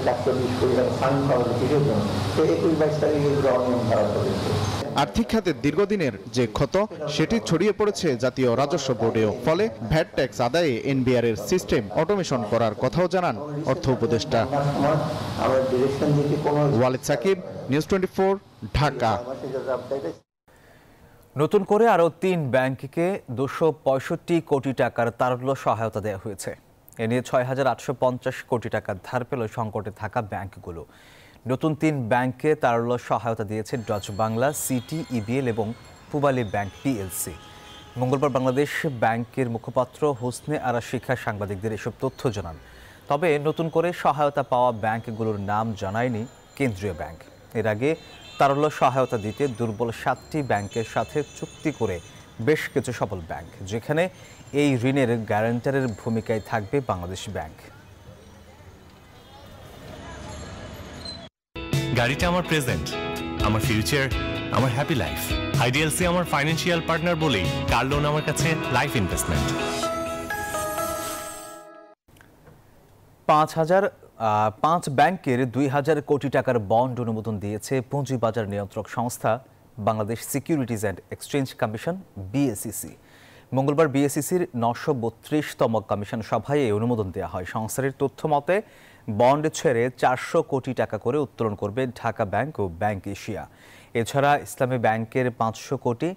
420 কোটি টাকা ফাইন করা হয়েছে কিসের জন্য? তো 21-22 তারিখে অনিয়ম করা হয়েছে। আর্থিক খাতের দীর্ঘদিনের যে ক্ষত সেটি ছড়িয়ে পড়েছে জাতীয় রাজস্ব বোর্ডেও। ফলে ভ্যাট ট্যাক্স আদায়ে এনবিআর এর সিস্টেম অটোমেশন করার কথাও জানান অর্থ উপদেষ্টা ওয়ালিদ সাকিব, নিউজ 24, ঢাকা। নতুন করে আরও 3 ব্যাংককে 265 কোটি টাকার তারল্য সহায়তা দেওয়া হয়েছে। এ নিয়ে 6,850 কোটি টাকা ধার পেল সংকটে থাকা ব্যাংকগুলো। নতুন 3 ব্যাংকে তারল্য সহায়তা দিয়েছে ডচ বাংলা, সিটি, ইবিএল এবং পূবালী ব্যাংক পিএলসি। মঙ্গলবার বাংলাদেশ ব্যাংকের মুখপাত্র হোসনে আরা শিখা সাংবাদিকদের এসব তথ্য জানান। তবে নতুন করে সহায়তা পাওয়া ব্যাংকগুলোর নাম জানায়নি কেন্দ্রীয় ব্যাংক। এর আগে তারল্য সহায়তা দিতে দুর্বল 7টি ব্যাংকের সাথে চুক্তি করে বেশ কিছু সফল ব্যাংক, যেখানে এই ঋণের গ্যারান্টারের ভূমিকায় থাকবে বাংলাদেশ ব্যাংক। গাড়িটা আমার প্রেজেন্ট, আমার ফিউচার, আমার হ্যাপি লাইফ। আইডিএলসি আমার ফাইন্যান্সিয়াল পার্টনার বলেই কার লোন আমার কাছে লাইফ ইনভেস্টমেন্ট। 5 ব্যাংকের 2,000 কোটি টাকার বন্ড অনুমোদন দিয়েছে পুঁজিবাজার নিয়ন্ত্রক সংস্থা Bangladesh securities and exchange commission BSEC. মঙ্গলবার বিএসইসির 932তম কমিশন সভায় এই অনুমোদন দেওয়া হয়। সংস্থাটির তথ্য মতে বন্ড ছেড়ে 400 কোটি টাকা করে উত্তোলন করবে ঢাকা ব্যাংক ও ব্যাংক এশিয়া। এছাড়া ইসলামী ব্যাংকের 500 কোটি,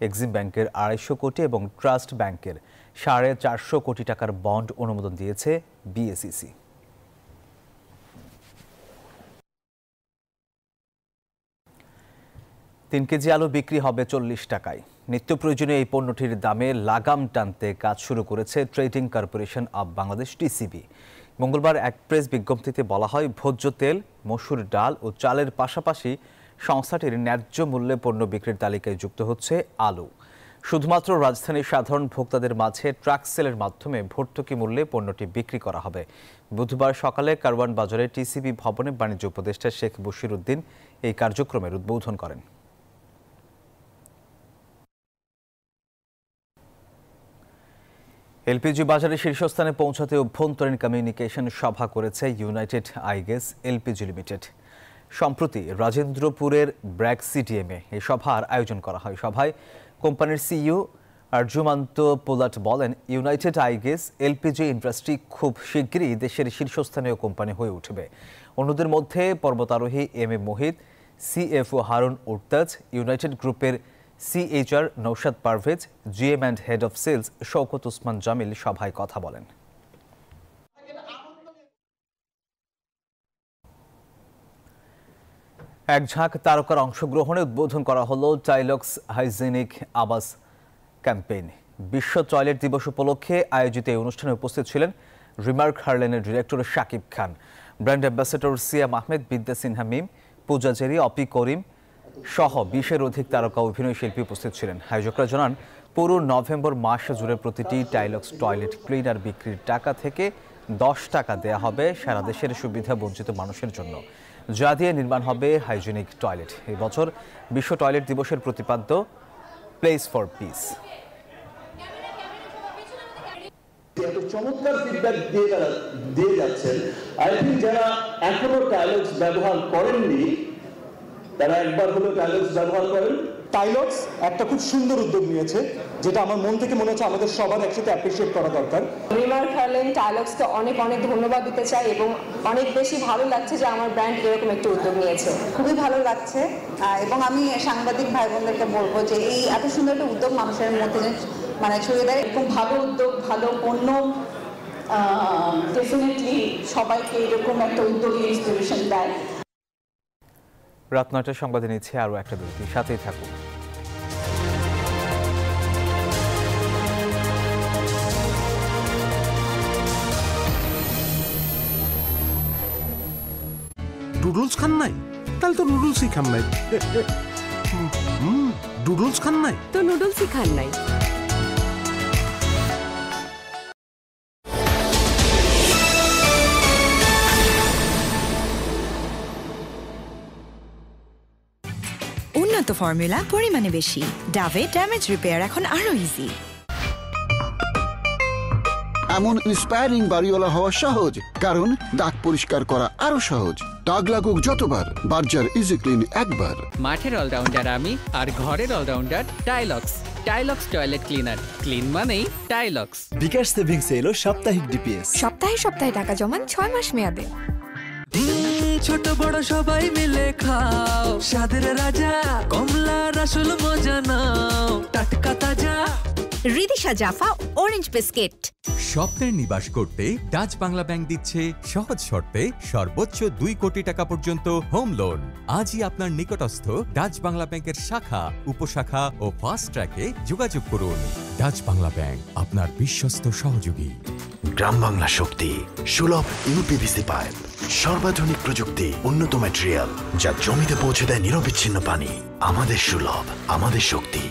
এক্সিম ব্যাংকের 250 কোটি এবং ট্রাস্ট ব্যাংকের 450 কোটি টাকার বন্ড অনুমোদন দিয়েছে বিএসইসি। তিন কেজি আলু বিক্রি হবে 40 টাকায়। নিত্য প্রয়োজনীয় এই পণ্যটির দামে লাগাম টানতে কাজ শুরু করেছে trading corporation of Bangladesh TCB. মঙ্গলবার এক প্রেস বিজ্ঞপ্তিতে বলা হয়, ভোজ্য তেল, মসুর ডাল ও চালের পাশাপাশি সংস্থাটির ন্যায্য মূল্যে পণ্য বিক্রির তালিকায় যুক্ত হচ্ছে আলু। শুধুমাত্র রাজধানীর সাধারণ ভোক্তাদের মাঝে ট্রাক সেলের মাধ্যমে ভর্তুকি মূল্যে পণ্যটি বিক্রি করা হবে। বুধবার সকালে কারওয়ান বাজারে টিসিবি ভবনে বাণিজ্য উপদেষ্টা শেখ বশির উদ্দিন এই কার্যক্রমের উদ্বোধন করেন। এলপিজি বাজারে শীর্ষস্থানে পৌঁছাতে অভ্যন্তরীণ কমিউনিকেশন সভা করেছে ইউনাইটেড আইগেস এলপিজি লিমিটেড। সম্প্রতি রাজেন্দ্রপুরের ব্র্যাক সিটিএমে এই সভার আয়োজন করা হয়। সভায় কোম্পানির সিইও আরজুমান্ত পোলাট বলেন, ইউনাইটেড আইগেস এলপিজি ইন্ডাস্ট্রি খুব শিগগিরই দেশের শীর্ষস্থানীয় কোম্পানি হয়ে উঠবে। অন্যদের মধ্যে পর্বতারোহী M A Mohit, CFO Harun Urtaj, United গ্রুপের CHR Naushad Parvez, GM and head of sales Shawkat Usman Jamil সভায় কথা বলেন। এক ঝাঁক তারকার অংশগ্রহণে উদ্বোধন করা হলো টাইলক্স হাইজেনিক আবাস ক্যাম্পেইন। বিশ্ব টয়লেট দিবস উপলক্ষে আয়োজিত এই অনুষ্ঠানে উপস্থিত ছিলেন remark হারলেনের director Shakib Khan, brand ambassador সিয়াম আহমেদ, বিদ্যা সিনহা মিম, পূজা জেরি, অপি করিম সহ 20-এর অধিক তারকা অভিনয় শিল্পী উপস্থিত ছিলেন। আয়োজকরা জানান, পুরো নভেম্বর মাস জুড়ে প্রতিটি টাইলক্স টয়লেট ক্লিনার বিক্রির টাকা থেকে 10 টাকা দেয়া হবে সারা দেশের সুবিধা বঞ্চিত মানুষের জন্য, যা দিয়ে নির্মাণ হবে হাইজেনিক টয়লেট। এই বছর বিশ্ব টয়লেট দিবসের প্রতিপাদ্য প্লেস ফর পিস। চমৎকার ফিডব্যাক দিয়ে যাচ্ছেন। আই থিঙ্ক যারা এখনো টাইলক্স ব্যবহার করেননি তারা একবার হলো টাইলক্স ব্যবহার করেন। টাইলক্স একটা খুব সুন্দর উদ্যোগ নিয়েছে, যেটা আমার মন থেকে মনে হচ্ছে আমাদের সবার একসাথে অ্যাপ্রিশিয়েট করা দরকার। রিমার্ক হারলেন টাইলক্সকে অনেক অনেক ধন্যবাদ দিতে চাই এবং অনেক বেশি ভালো লাগছে যে আমার ব্র্যান্ড এরকম একটা উদ্যোগ নিয়েছে। খুবই ভালো লাগছে এবং আমি সাংবাদিক ভাই বোনদেরকে বলবো যে এই এত সুন্দর একটা উদ্যোগ মানুষের মধ্যে মানে ছড়িয়ে দেয়। এরকম ভালো উদ্যোগ, ভালো পণ্য, ডেফিনেটলি সবাইকে এরকম একটা উদ্যোগে ইন্সপিরেশন দেয়। রাত 9টার সংবাদে নিচ্ছে আরও একটা বিরতি, সাথেই থাকুন। নুডলস খান নাই? তাহলে তো নুডলসই খান নাই। নুডলস খান নাই তো নুডলসই খান নাই। উন্নত ফর্মুলা, পরিমাণে বেশি। ডাভে ড্যামেজ রিপেয়ার এখন আরো ইজি। এমন ইন্সপায়ারিং বাড়িওয়ালা হওয়া সহজ, কারণ দাগ পরিষ্কার করা আরো সহজ। দাগ লাগুক যতবার, বার্জার ইজি ক্লিন একবার। মাঠের অলরাউন্ডার আমি, আর ঘরের allrounder Tilex. Tilex toilet cleaner, clean মানেই টাইলক্স। বিকাশ সেভিংস এলো সাপ্তাহিক ডিপিএস। সপ্তাহে সপ্তাহে টাকা জমান 6 মাস মেয়াদে। ছোট বড় সবাই মিলে খাও, স্বাদের রাজা কমলা রসুল মজা নাও, টাটকা তাজা। Ridisha জাফা orange biscuit. স্বপ্নের নিবাস করতে ডাচ বাংলা ব্যাংক দিচ্ছে সহজ শর্তে সর্বোচ্চ 2 কোটি টাকা পর্যন্ত হোম লোন। আজই আপনার নিকটস্থ ডাচ বাংলা ব্যাংকের শাখা, উপশাখা ও ফাস্ট ট্র্যাকে যোগাযোগ করুন। ডাচ বাংলা ব্যাংক, আপনার বিশ্বস্ত সহযোগী। গ্রাম বাংলা শক্তি, সুলভ ইউপিভিসি পাইপ, সর্বাধুনিক প্রযুক্তি, উন্নত ম্যাটেরিয়াল, যা জমিতে পৌঁছে দেয় নিরবিচ্ছিন্ন পানি। আমাদের সুলভ, আমাদের শক্তি।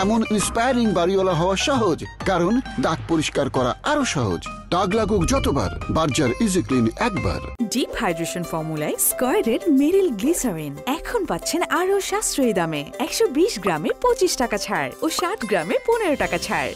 এমন ইন্সপায়ারিং বাড়িওয়ালা হওয়া সহজ, কারণ দাগ পরিষ্কার করা আরো সহজ। দাগ লাগুক যতবার, বার্জার ইজি ক্লিন একবার। ডিপ হাইড্রেশন ফর্মুলায় স্কয়ারের মেরিল গ্লিসারিন এখন পাচ্ছেন আরো সাশ্রয়ী দামে। 120 গ্রামে 25 টাকা ছাড় ও 60 গ্রামে 15 টাকা ছাড়।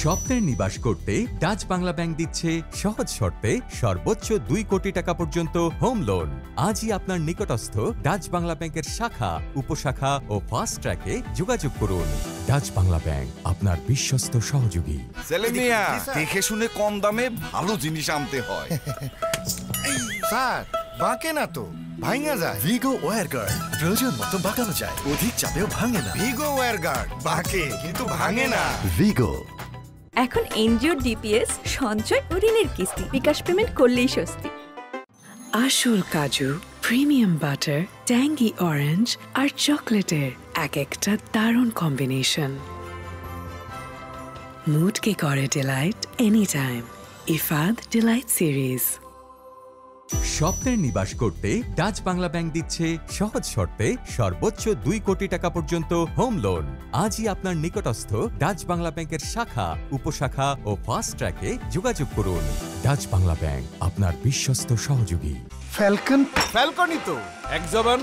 স্বপ্নের নিবাস করতে ডাচ বাংলা ব্যাংক দিচ্ছে সহজ শর্তে সর্বোচ্চ 2 কোটি টাকা পর্যন্ত হোম লোন। আজই আপনার নিকটস্থ ডাচ বাংলা ব্যাংকের শাখা, উপশাখা ও ফাস্ট ট্র্যাকে যোগাযোগ করুন। ডাচ বাংলা ব্যাংক, আপনার বিশ্বস্ত সহযোগী। সেলেমিয়া, দেখে শুনে কম দামে ভালো জিনিস আনতে হয়। স্যার, বাঁকে না তো, ভাঙা যায়। ভিগো ওয়্যার গার্ড প্রয়োজন মতো বাঁকানো যায়, অধিক চাপেও ভাঙে না। ভিগো ওয়্যার গার্ড বাঁকে কিন্তু ভাঙে না। ভিগো। এখন এনজিও ডিপিএস, সঞ্চয় ও ঋণের কিস্তি বিকাশ পেমেন্ট করলেই স্বস্তি। আসল কাজু, প্রিমিয়াম বাটার, ট্যাঙ্গি অরেঞ্জ আর চকলেটের এক একটা দারুণ কম্বিনেশন মুডকে করে delight any time. Ifad delight series. স্বপ্নের নিবাস করতে ডাচ বাংলা ব্যাংক দিচ্ছে সহজ শর্তে সর্বোচ্চ 2 কোটি টাকা পর্যন্ত হোম লোন। আজই আপনার নিকটস্থ ডাচ বাংলা ব্যাংকের শাখা, উপশাখা ও ফাস্ট ট্র্যাকে যোগাযোগ করুন। ডাচ বাংলা ব্যাংক, আপনার বিশ্বস্ত সহযোগী। ফ্যালকনই তো, এক জবান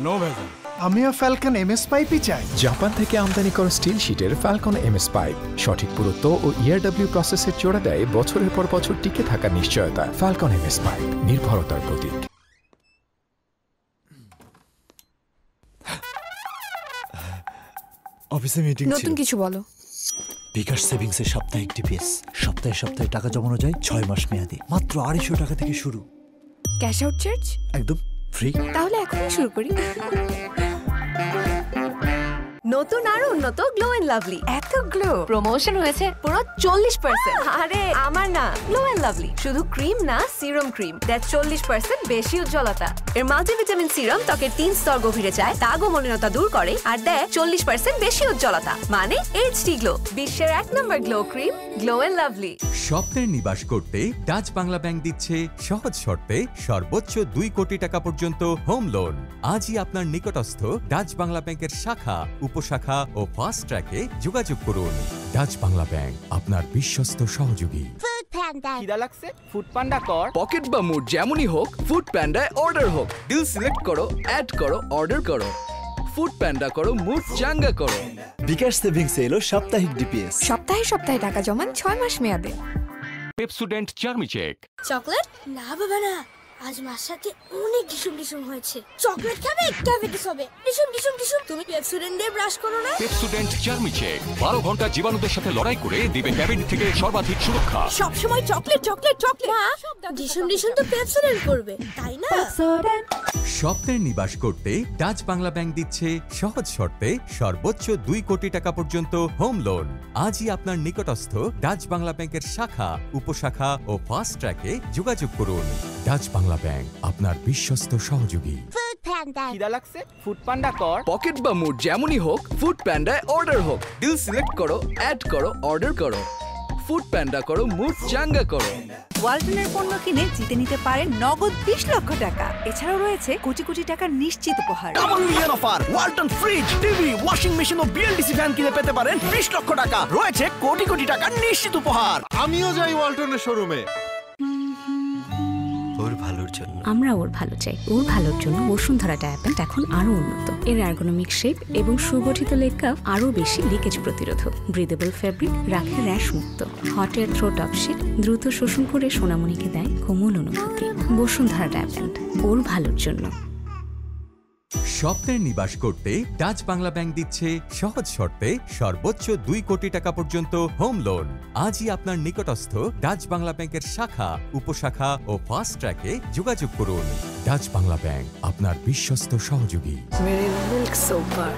নো ভেজাল। আমিও ফ্যালকন এমএস পাইপই চাই। জাপান থেকে আমদানি করা স্টিল শিটের ফ্যালকন এমএস পাইপ সঠিক পুরুত্ব ও ইআরডব্লিউ প্রসেসের জোড়া দেয় বছরের পর বছর টিকে থাকার নিশ্চয়তা। ফ্যালকন এমএস পাইপ, নির্ভরতার প্রতীক। অফিসে মিটিং ছিল। নতুন কিছু বলো। বিকাশ সেভিংসের সাপ্তাহিক ডিপিএস, সপ্তাহে সপ্তাহে টাকা জমানো যায় 6 মাস মেয়াদে, মাত্র 250 টাকা থেকে শুরু। ক্যাশ আউট চার্জ একদম ফ্রি। তাহলে এখনই শুরু করি। নতুন আর উন্নত গ্লো এন্ড লাভলি। এত গ্লো প্রমোশন হয়েছে পুরো 40%। আরে আমার না, গ্লো এন্ড লাভলি শুধু ক্রিম না, সিরাম ক্রিম দেয় 40% বেশি উজ্জ্বলতা। এর মাল্টিভিটামিন সিরাম ত্বকের 3 স্তর গভীরে যায়, দাগ ও মলিনতা দূর করে আর দেয় 40% বেশি উজ্জ্বলতা, মানে এইচডি গ্লো। বিশ্বের 1 number glow cream, glow and lovely. স্বপ্নের নিবাস করতে ডাচ বাংলা ব্যাংক দিচ্ছে সহজ শর্তে সর্বোচ্চ 2 কোটি টাকা পর্যন্ত হোম লোন। আজই আপনার নিকটস্থ ডাচ বাংলা ব্যাংকের শাখা, উপশাখা ও ফাস্ট ট্র্যাকে যোগাযোগ করুন। ডাচ বাংলা ব্যাংক, আপনার বিশ্বস্ত সহযোগী। খিদা লাগছে? ফুড পান্ডা কর। পকেট বা মুড যেমনই হোক, ফুড প্যান্ডায় অর্ডার হোক। ডিল সিলেক্ট করো, অ্যাড করো, অর্ডার করো। ফুড প্যান্ডা করো, মুড চাঙ্গা করো। বিকাশ সেভিংস এলো সাপ্তাহিক ডিপিএস। সপ্তাহে সপ্তাহে টাকা জমান 6 মাস মেয়াদে। পেপসোডেন্ট চার্মি চেক। চকলেট? না বাবা না, আজ মার সাথে অনেক ডিসুম ডিসুম হয়েছে। চকলেট খাবে? ডায়াবেটিস হবে। ডিসুম ডিসুম ডিসুম। তুমি পেপসোডেন্ট দিয়ে ব্রাশ করো না? পেপসোডেন্ট চার্মি চেক 12 ঘন্টা জীবাণুদের সাথে লড়াই করে দিবে ক্যাবিন থেকে সর্বাধিক সুরক্ষা। সব সময় চকলেট চকলেট চকলেট। মা, ডিসুম ডিসুম তো পেপসোডেন্ট করবে, তাই না? স্বপ্নের নিবাস করতে ডাচ বাংলা ব্যাংক দিচ্ছে সহজ শর্তে সর্বোচ্চ 2 কোটি টাকা পর্যন্ত হোম লোন। আজই আপনার নিকটস্থ ডাচ বাংলা ব্যাংকের শাখা, উপশাখা ও ফাস্ট ট্র্যাকে যোগাযোগ করুন। ডাচ বাংলা ব্যাংক, আপনার বিশ্বস্ত সহযোগী। খিদা লাগছে? ফুড পান্ডা কর। পকেট বা মুড যেমনই হোক, ফুড প্যান্ডায় অর্ডার হোক। ডিল সিলেক্ট করো, অ্যাড করো, অর্ডার করো। ফুড প্যান্ডা করো, মুড চাঙ্গা করো। ওয়ালটনের পণ্য কিনে জিতে নিতে পারেন নগদ 20 লক্ষ টাকা। এছাড়াও রয়েছে কোটি কোটি টাকার নিশ্চিত উপহার। Double million offer! Walton fridge, TV, washing machine ও বিএলডিসি ফ্যান কিনে পেতে পারেন 20 লক্ষ টাকা। রয়েছে কোটি কোটি টাকার নিশ্চিত উপহার। আমিও যাই ওয়ালটনের শোরুমে। ওর ভালোর জন্য। আমরা ওর ভালো চাই। ওর ভালোর জন্য বসুন্ধরা ডায়াপেন্ট এখন আরো উন্নত। এর এরগোনমিক শেপ এবং সুগঠিত লেগ কাপ আরো বেশি লিকেজ প্রতিরোধক। ব্রিদেবল ফ্যাব্রিক রাখে র্যাশ মুক্ত। Hot air through top sheet দ্রুত শোষণ করে সোনামণিকে দেয় কোমল অনুভূতি। বসুন্ধরা ডায়াপেন্ট ওর ভালোর জন্য। স্বপ্নের নিবাস করতে ডাচ বাংলা ব্যাংক দিচ্ছে সহজ শর্তে সর্বোচ্চ 2 কোটি টাকা পর্যন্ত হোম লোন। আজই আপনার নিকটস্থ ডাচ বাংলা ব্যাংকের শাখা, উপশাখা ও ফাস্ট ট্র্যাকে যোগাযোগ করুন। ডাচ বাংলা ব্যাংক, আপনার বিশ্বস্ত সহযোগী। মেরি মিল্ক সোপ বার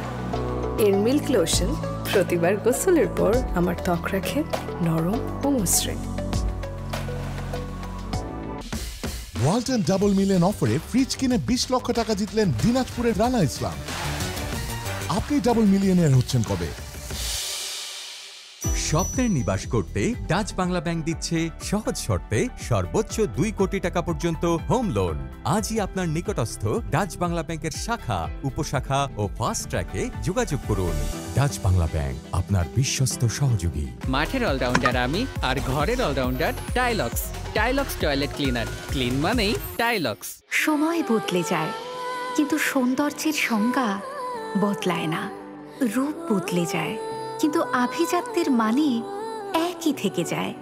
এর মিল্ক লোশন প্রতিবার গোসলের পর আমার ত্বক রাখে নরম ও মসৃণ। ওয়ালটন ডাবল মিলিয়ন অফারে ফ্রিজ কিনে 20 লক্ষ টাকা জিতলেন দিনাজপুরের রানা ইসলাম। আপনি ডাবল মিলিয়নের হচ্ছেন কবে? স্বপ্নের নিবাস করতে ডাচ বাংলা ব্যাংক দিচ্ছে সহজ শর্তে সর্বোচ্চ 2 কোটি টাকা পর্যন্ত হোম লোন। আজই আপনার নিকটস্থ ডাচ বাংলা ব্যাংকের শাখা, উপশাখা ও ফাস্ট ট্র্যাকে যোগাযোগ করুন। ডাচ বাংলা ব্যাংক, আপনার বিশ্বস্ত সহযোগী। মাঠের অলরাউন্ডার আমি, আর ঘরের allrounder Tilex. Tilex toilet cleaner, clean মানেই টাইলক্স। সময় বদলে যায়, কিন্তু সৌন্দর্যের সংজ্ঞা বদলায় না। রূপ বদলে যায়, কিন্তু আভিজাত্যের মানে একই থেকে যায়।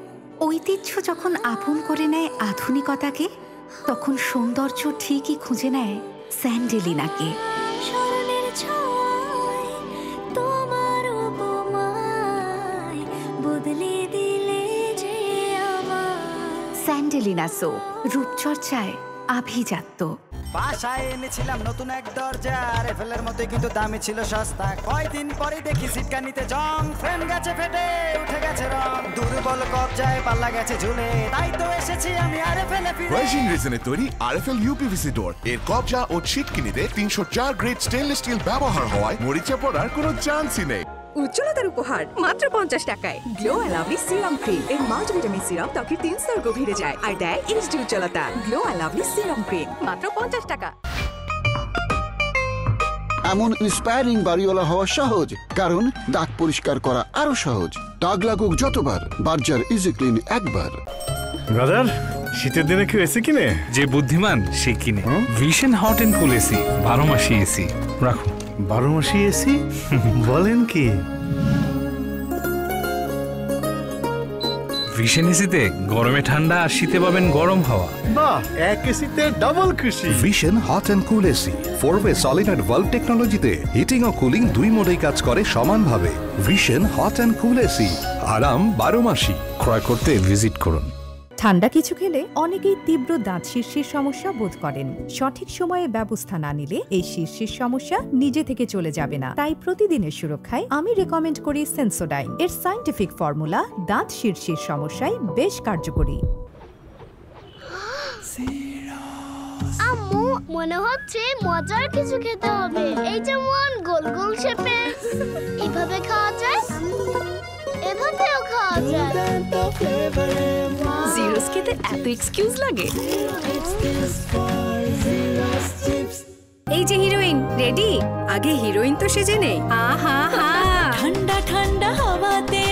ঐতিহ্য যখন আপন করে নেয় আধুনিকতাকে, তখন সৌন্দর্য ঠিকই খুঁজে নেয় স্যান্ডেলিনাকে। স্যান্ডেলিনা সো, রূপচর্চায় আভিজাত্য। বাসায় এনেছিলাম নতুন এক দরজা, রেফেলের মধ্যে কিন্তু দামে ছিল সস্তা। কয়দিন পরে দেখি সিটকানিতে জং, ফ্রেম গেছে ফেটে, উঠে গেছে রং, দুর্বল কবজায় পাল্লা গেছে ঝুলে। তাই তো এসেছি আমি আরএফএল এ ফিরে। ভার্জিন রেজনে তৈরি আরএফএল ইউপিভিসি ডোর এর কবজা ও ছিটকিনিতে 304 গ্রেড স্টেনলেস স্টিল ব্যবহার হওয়ায় মরিচা পড়ার কোনো চান্সই নেই। উজ্জ্বলতার উপহার মাত্র 50 টাকায়। Glow and lovely serum cream এর মাল্টিভিটামিন সিরাম ত্বকের 3 স্তর গভীরে যায় আর দেয় এইচডি উজ্জ্বলতা। Glow and lovely serum cream মাত্র 50 টাকা। এমন ইন্সপায়ারিং বাড়িওয়ালা হওয়া সহজ, কারণ দাগ পরিষ্কার করা আরো সহজ। দাগ লাগুক যতবার, বার্জার ইজি ক্লিন একবার। ব্রাদার, শীতের দিনে কেউ এসি কিনে? যে বুদ্ধিমান সে কিনে। Vision hot and cool AC, 12 মাসি এসি। রাখো। 12 মাসি এসি? বলেন কি? ভিশন এসিতে গরমে ঠান্ডা আর শীতে পাবেন গরম হাওয়া। বাহ, এক এসিতে ডাবল খুশি। Vision hot and cool AC 4-ওয়ে সলিনয়েড ভালভ টেকনোলজিতে হিটিং ও কুলিং 2 মোডেই কাজ করে সমানভাবে। Vision hot and cool AC, আরাম 12 মাসি। ক্রয় করতে ভিজিট করুন। ঠান্ডা কিছু খেলে অনেকেই তীব্র দাঁত শীর্ষের সমস্যা বোধ করেন। সঠিক সময়ে ব্যবস্থা না নিলে এই শীর্ষের সমস্যা নিজে থেকে চলে যাবে না। তাই প্রতিদিনের সুরক্ষায় আমি রেকমেন্ড করি সেন্সোডাইন। এর সায়েন্টিফিক ফর্মুলা দাঁত শীর্ষের সমস্যায় বেশ কার্যকরী। আম্মু, মনে হচ্ছে মজার কিছু খেতে হবে। এই যেমন গোল গোল শেপে, এভাবে খাওয়া যায়, এভাবেও খাওয়া যায়। জিরোস খেতে এত এক্সকিউজ লাগে? এই যে হিরোইন রেডি, আগে হিরোইন তো সেজে নে। আহা হা, ঠান্ডা ঠান্ডা হাওয়াতে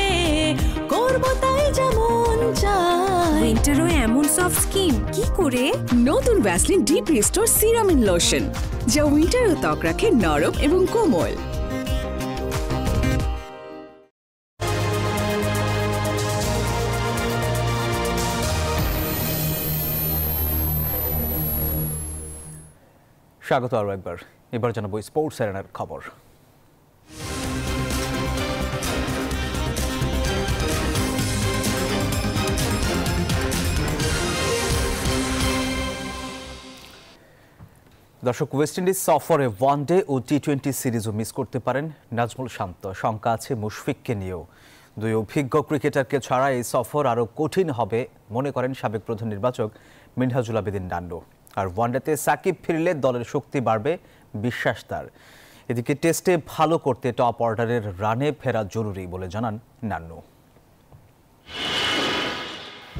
করব তাই যেমন চাই। উইন্টারও এমন সফট স্কিন কি করে? নতুন Vaseline deep restore serum and lotion, যা উইন্টারও ত্বক রাখে নরম এবং কোমল। স্বাগত আরও একবার। এবার জানাবো স্পোর্টস অ্যারেনার খবর। দর্শক, ওয়েস্ট ইন্ডিজ সফরে ওয়ানডে ও টি-20 সিরিজও মিস করতে পারেন নাজমুল শান্ত। শঙ্কা আছে মুশফিককে নিয়েও। দুই অভিজ্ঞ ক্রিকেটারকে ছাড়া এই সফর আরও কঠিন হবে মনে করেন সাবেক প্রধান নির্বাচক মিনহাজুল আবেদিন নান্নু। আর ওয়ানডেতে সাকিব ফিরলে দলের শক্তি বাড়বে, বিশ্বাস তার। এদিকে টেস্টে ভালো করতে টপ অর্ডারের রানে ফেরা জরুরি বলে জানান নান্নু।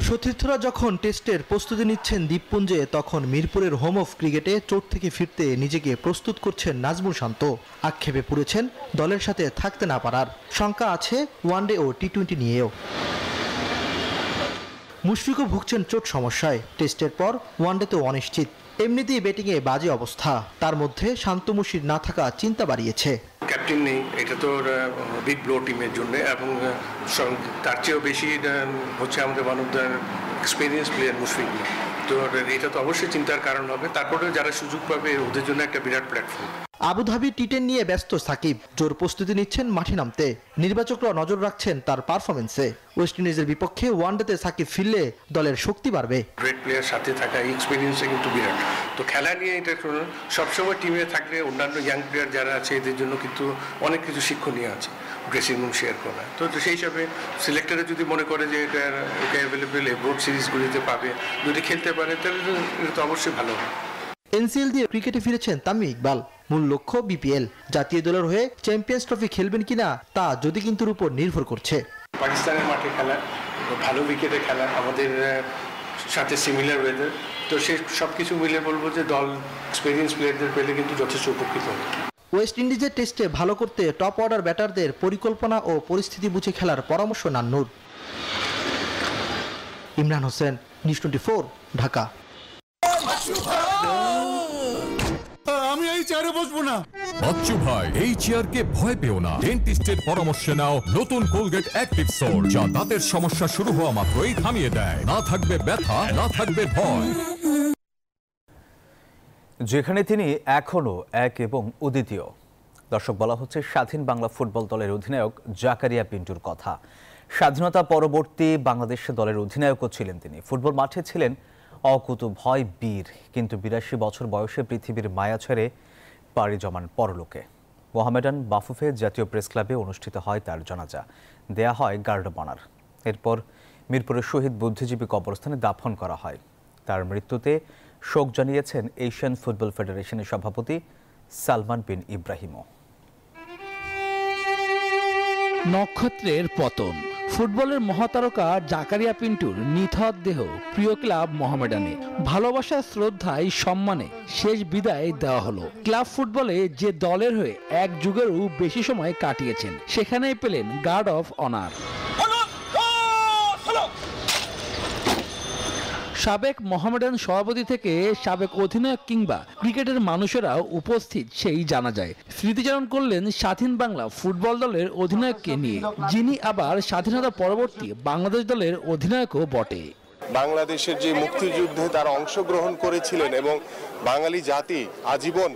সতীর্থরা যখন টেস্টের প্রস্তুতি নিচ্ছেন দ্বীপপুঞ্জে, তখন মিরপুরের হোম অফ ক্রিকেটে চোট থেকে ফিরতে নিজেকে প্রস্তুত করছেন নাজমুল শান্ত। আক্ষেপে পুড়েছেন দলের সাথে থাকতে না পারার। শঙ্কা আছে ওয়ানডে ও টি-20 নিয়েও। মুশফিকও ভুগছেন চোট সমস্যায়, টেস্টের পর ওয়ানডেতেও অনিশ্চিত। এমনিতেই ব্যাটিংয়ে বাজে অবস্থা, তার মধ্যে শান্ত মুশির না থাকা চিন্তা বাড়িয়েছে। ক্যাপ্টেন নেই, এটা তো বিগ ব্লো টিমের জন্য, এবং তার চেয়েও বেশি হচ্ছে আমাদের one of the experience player Mushfiq. তো এটা তো অবশ্যই চিন্তার কারণ হবে, তারপরে যারা সুযোগ পাবে ওদের জন্য একটা বিরাট প্ল্যাটফর্ম। আবুধাবি টি10 নিয়ে ব্যস্ত সাকিব, জোর প্রস্তুতি নিচ্ছেন মাঠে নামতে। নির্বাচকরা নজর রাখছেন তার পারফরমেন্সে। ওয়েস্ট ইন্ডিজের বিপক্ষে ওয়ানডেতে সাকিব ফিরলে দলের শক্তি বাড়বে। গ্রেট প্লেয়ার সাথে থাকা এক্সপিরিয়েন্সে কিন্তু বিরাট। তো খেলা নিয়ে এটা সবসময় টিমে থাকলে অন্যান্য ইয়াং প্লেয়ার যারা আছে এদের জন্য কিন্তু অনেক কিছু শিক্ষণীয় আছে, ড্রেসিং রুম শেয়ার করা। তো সেই হিসাবে সিলেক্টরে যদি মনে করে যে এটা ওকে অ্যাভেলেবেল বোর্ড সিরিজগুলিতে পাবে, যদি খেলতে পারে তাহলে এটা তো অবশ্যই ভালো হবে। এনসিএল দিয়ে ক্রিকেটে ফিরেছেন তামিম ইকবাল। মূল লক্ষ্য বিপিএল। জাতীয় দলের হয়ে চ্যাম্পিয়ন্স ট্রফি খেলবেন কিনা তা যদি কিন্তুর উপর নির্ভর করছে। পাকিস্তানের মাঠে খেলা, ভালো উইকেটে খেলা, আমাদের সাথে সিমিলার ওয়েদার, তো সেই সব কিছু মিলে বলবো যে দল এক্সপিরিয়েন্স প্লেয়ারদের পেলে কিন্তু যথেষ্ট উপকৃত হবে। ওয়েস্ট ইন্ডিজের টেস্টে ভালো করতে টপ অর্ডার ব্যাটারদের পরিকল্পনা ও পরিস্থিতি বুঝে খেলার পরামর্শ নান্নুর। ইমরান হোসেন, নিউজ 24, ঢাকা। আমি এই চেয়ারে বসবো না। বাচ্চু ভাই, এই চেয়ারকে ভয় পেও না। ডেন্টিস্টের পরামর্শ নাও নতুন কোলগেট অ্যাক্টিভ সোল, যা দাঁতের সমস্যা শুরু হওয়া মাত্রই থামিয়ে দেয়। না থাকবে ব্যথা, না থাকবে ভয়। যেখানে তিনি এখনো এক এবং অদ্বিতীয়। দর্শক, বলা হচ্ছে স্বাধীন বাংলা ফুটবল দলের অধিনায়ক জাকারিয়া পিন্টুর কথা। স্বাধীনতা পরবর্তী বাংলাদেশ দলের অধিনায়কও ছিলেন তিনি। ফুটবল মাঠে ছিলেন অকুত ভয় বীর, কিন্তু 82 বছর বয়সে পৃথিবীর মায়া ছেড়ে পাড়ি জমান পরলোকে। মোহামেডান বাফুফে জাতীয় প্রেস ক্লাবে অনুষ্ঠিত হয় তার জানাজা, দেয়া হয় গার্ড অব অনার। এরপর মিরপুরের শহীদ বুদ্ধিজীবী কবরস্থানে দাফন করা হয়। তার মৃত্যুতে শোক জানিয়েছেন এশিয়ান ফুটবল ফেডারেশনের সভাপতি সালমান বিন ইব্রাহিমও। নক্ষত্রের পতন। ফুটবলের মহাতারকা জাকারিয়া পিন্টুর নিথর দেহ প্রিয় ক্লাব মোহামেডানে ভালোবাসা, শ্রদ্ধায়, সম্মানে শেষ বিদায় দেওয়া হলো। ক্লাব ফুটবলে যে দলের হয়ে এক যুগেরও বেশি সময় কাটিয়েছেন, সেখানেই পেলেন গার্ড অফ অনার। সাবেক মোহামেডান সভাপতি থেকে সাবেক অধিনায়ক কিংবা ক্রিকেটের মানুষেরাও উপস্থিত সেই জানা যায়। স্মৃতিচারণ করলেন স্বাধীন বাংলা ফুটবল দলের অধিনায়ককে নিয়ে, যিনি আবার স্বাধীনতা পরবর্তী বাংলাদেশ দলের অধিনায়কও বটে। বাংলাদেশের যে মুক্তিযুদ্ধে তারা অংশগ্রহণ করেছিলেন এবং বাঙালি জাতি আজীবন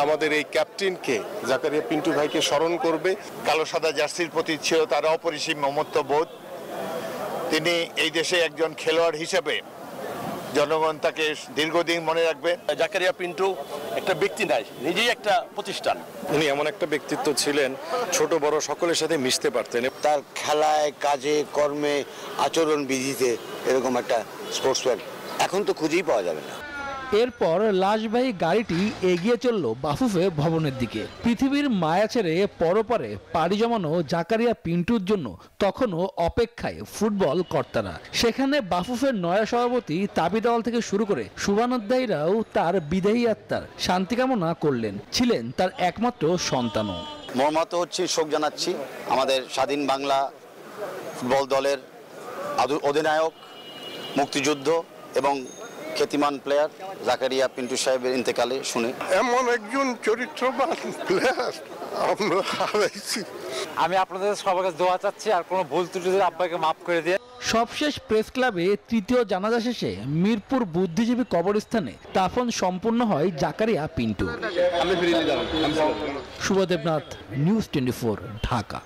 আমাদের এই ক্যাপ্টেনকে জাকারিয়া পিন্টু ভাইকে স্মরণ করবে। কালো সাদা জার্সির প্রতি ছিল তার অপরিসীম মমত্ববোধ। তিনি এই দেশে একজন খেলোয়াড় হিসেবে জনগণ তাকে দীর্ঘদিন মনে রাখবে। জাকারিয়া পিন্টু একটা ব্যক্তি নাই, নিজেই একটা প্রতিষ্ঠান। উনি এমন একটা ব্যক্তিত্ব ছিলেন, ছোট বড় সকলের সাথে মিশতে পারতেন। তার খেলায়, কাজে, কর্মে, আচরণ বিধিতে এরকম একটা স্পোর্টসম্যান এখন তো খুঁজেই পাওয়া যাবে না। এরপর লাশবাহী গাড়িটি এগিয়ে চলল বাফুফে ভবনের দিকে। পৃথিবীর মায়া ছেড়ে পরপারে পাড়ি জমানো জাকারিয়া পিন্টুর জন্য তখনও অপেক্ষায় ফুটবল কর্তারা। সেখানে বাফুফের নয়া সভাপতি তাবিদাওয়াল থেকে শুরু করে শুভানুধ্যায়ীরাও তার বিদেহী আত্মার শান্তি কামনা করলেন। ছিলেন তার একমাত্র সন্তানও। মর্মাহত হচ্ছে, শোক জানাচ্ছি আমাদের স্বাধীন বাংলা ফুটবল দলের অধিনায়ক, মুক্তিযুদ্ধ এবং খ্যাতিমান প্লেয়ার জাকারিয়া পিন্টু সাহেবের ইন্তেকালে শুনে। এমন একজন চরিত্রবান প্লেয়ার আমরা হারাইছি। আমি আপনাদের সবার কাছে দোয়া চাচ্ছি, আর কোনো ভুল ত্রুটি আব্বাকে মাফ করে দিয়ে। সবশেষ প্রেস ক্লাবে তৃতীয় জানাজা শেষে মিরপুর বুদ্ধিজীবী কবরস্থানে দাফন সম্পূর্ণ হয় জাকারিয়া পিন্টু। শুভদেবনাথ, নিউজ 24, ঢাকা।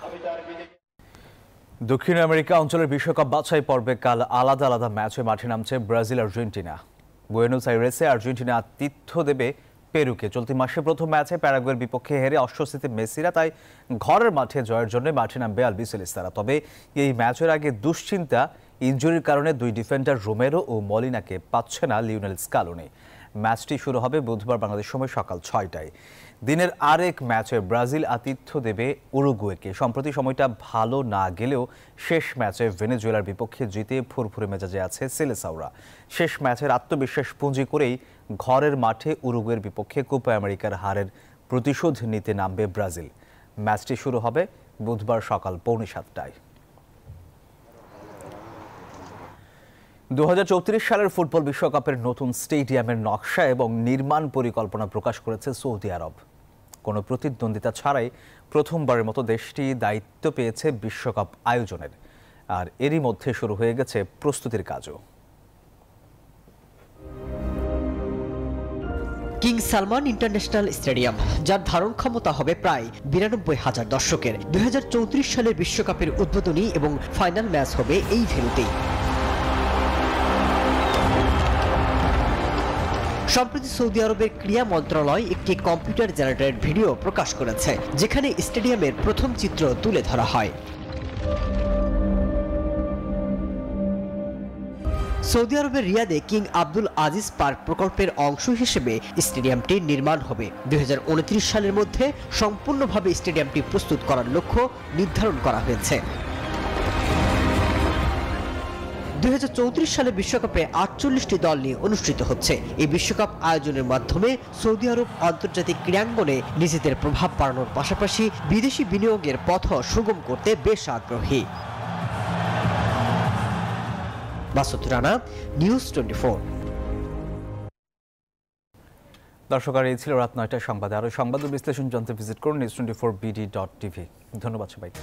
দক্ষিণ আমেরিকা অঞ্চলের বিশ্বকাপ বাছাই পর্বে কাল আলাদা আলাদা ম্যাচে মাঠে নামছে ব্রাজিল আর্জেন্টিনা। বুয়েনোস আইরেসে আর্জেন্টিনা আতিথ্য দেবে পেরুকে। চলতি মাসে প্রথম ম্যাচে প্যারাগুয়ের বিপক্ষে হেরে অস্বস্তিতে মেসিরা, তাই ঘরের মাঠে জয়ের জন্য মাঠে নামবে আলবিসেলেস্তারা। তবে এই ম্যাচের আগে দুশ্চিন্তা, ইনজুরির কারণে দুই ডিফেন্ডার রোমেরো ও মলিনাকে পাচ্ছে না লিওনেল স্কালোনি। ম্যাচটি শুরু হবে বুধবার বাংলাদেশ সময় সকাল 6টায়। দিনের আরেক ম্যাচে ব্রাজিল আতিথ্য দেবে উরুগুয়েকে। সম্প্রতি সময়টা ভালো না গেলেও শেষ ম্যাচে ভেনেজুয়েলার বিপক্ষে জিতে ফুরফুরে মেজাজে আছে সেলেসাওরা। শেষ ম্যাচের আত্মবিশ্বাস পুঁজি করেই ঘরের মাঠে উরুগুয়ের বিপক্ষে কোপা আমেরিকার হারের প্রতিশোধ নিতে নামবে ব্রাজিল। ম্যাচটি শুরু হবে বুধবার সকাল 6:45টায়। 2034 সালের ফুটবল বিশ্বকাপের নতুন স্টেডিয়ামের নকশা এবং নির্মাণ পরিকল্পনা প্রকাশ করেছে সৌদি আরব। কোনো প্রতিদ্বন্দ্বিতা ছাড়াই প্রথমবারের মতো দেশটি দায়িত্ব পেয়েছে বিশ্বকাপ আয়োজনের, আর এরই মধ্যে শুরু হয়ে গেছে প্রস্তুতির কাজও। কিং সালমান ইন্টারন্যাশনাল স্টেডিয়াম, যার ধারণ ক্ষমতা হবে প্রায় 92,000 দর্শকের, 2034 সালের বিশ্বকাপের উদ্বোধনী এবং ফাইনাল ম্যাচ হবে এই ভেন্যুতেই। সম্প্রতি সৌদি আরবের ক্রীড়া মন্ত্রণালয় একটি কম্পিউটার জেনারেটেড ভিডিও প্রকাশ করেছে, যেখানে স্টেডিয়ামের প্রথম চিত্র তুলে ধরা হয়। সৌদি আরবের রিয়াদে কিং আব্দুল আজিজ পার্ক প্রকল্পের অংশ হিসেবে স্টেডিয়ামটি নির্মাণ হবে। 2029 সালের মধ্যে সম্পূর্ণভাবে স্টেডিয়ামটি প্রস্তুত করার লক্ষ্য নির্ধারণ করা হয়েছে। 2034 সালে বিশ্বকাপে 48টি দল নিয়ে অনুষ্ঠিত হচ্ছে। এই বিশ্বকাপ আয়োজনের মাধ্যমে সৌদি আরব আন্তর্জাতিক ক্রীড়াঙ্গনে নিজেদের প্রভাব বাড়ানোর পাশাপাশি বিদেশি বিনিয়োগের পথ সুগম করতে বেশ আগ্রহী। মাসুদ রানা, নিউজ 24। দর্শক, আর এই ছিল রাত 9টার সংবাদে। আরও সংবাদ ও বিশ্লেষণ জানতে ভিজিট করুন news24bd.tv। ধন্যবাদ সবাইকে।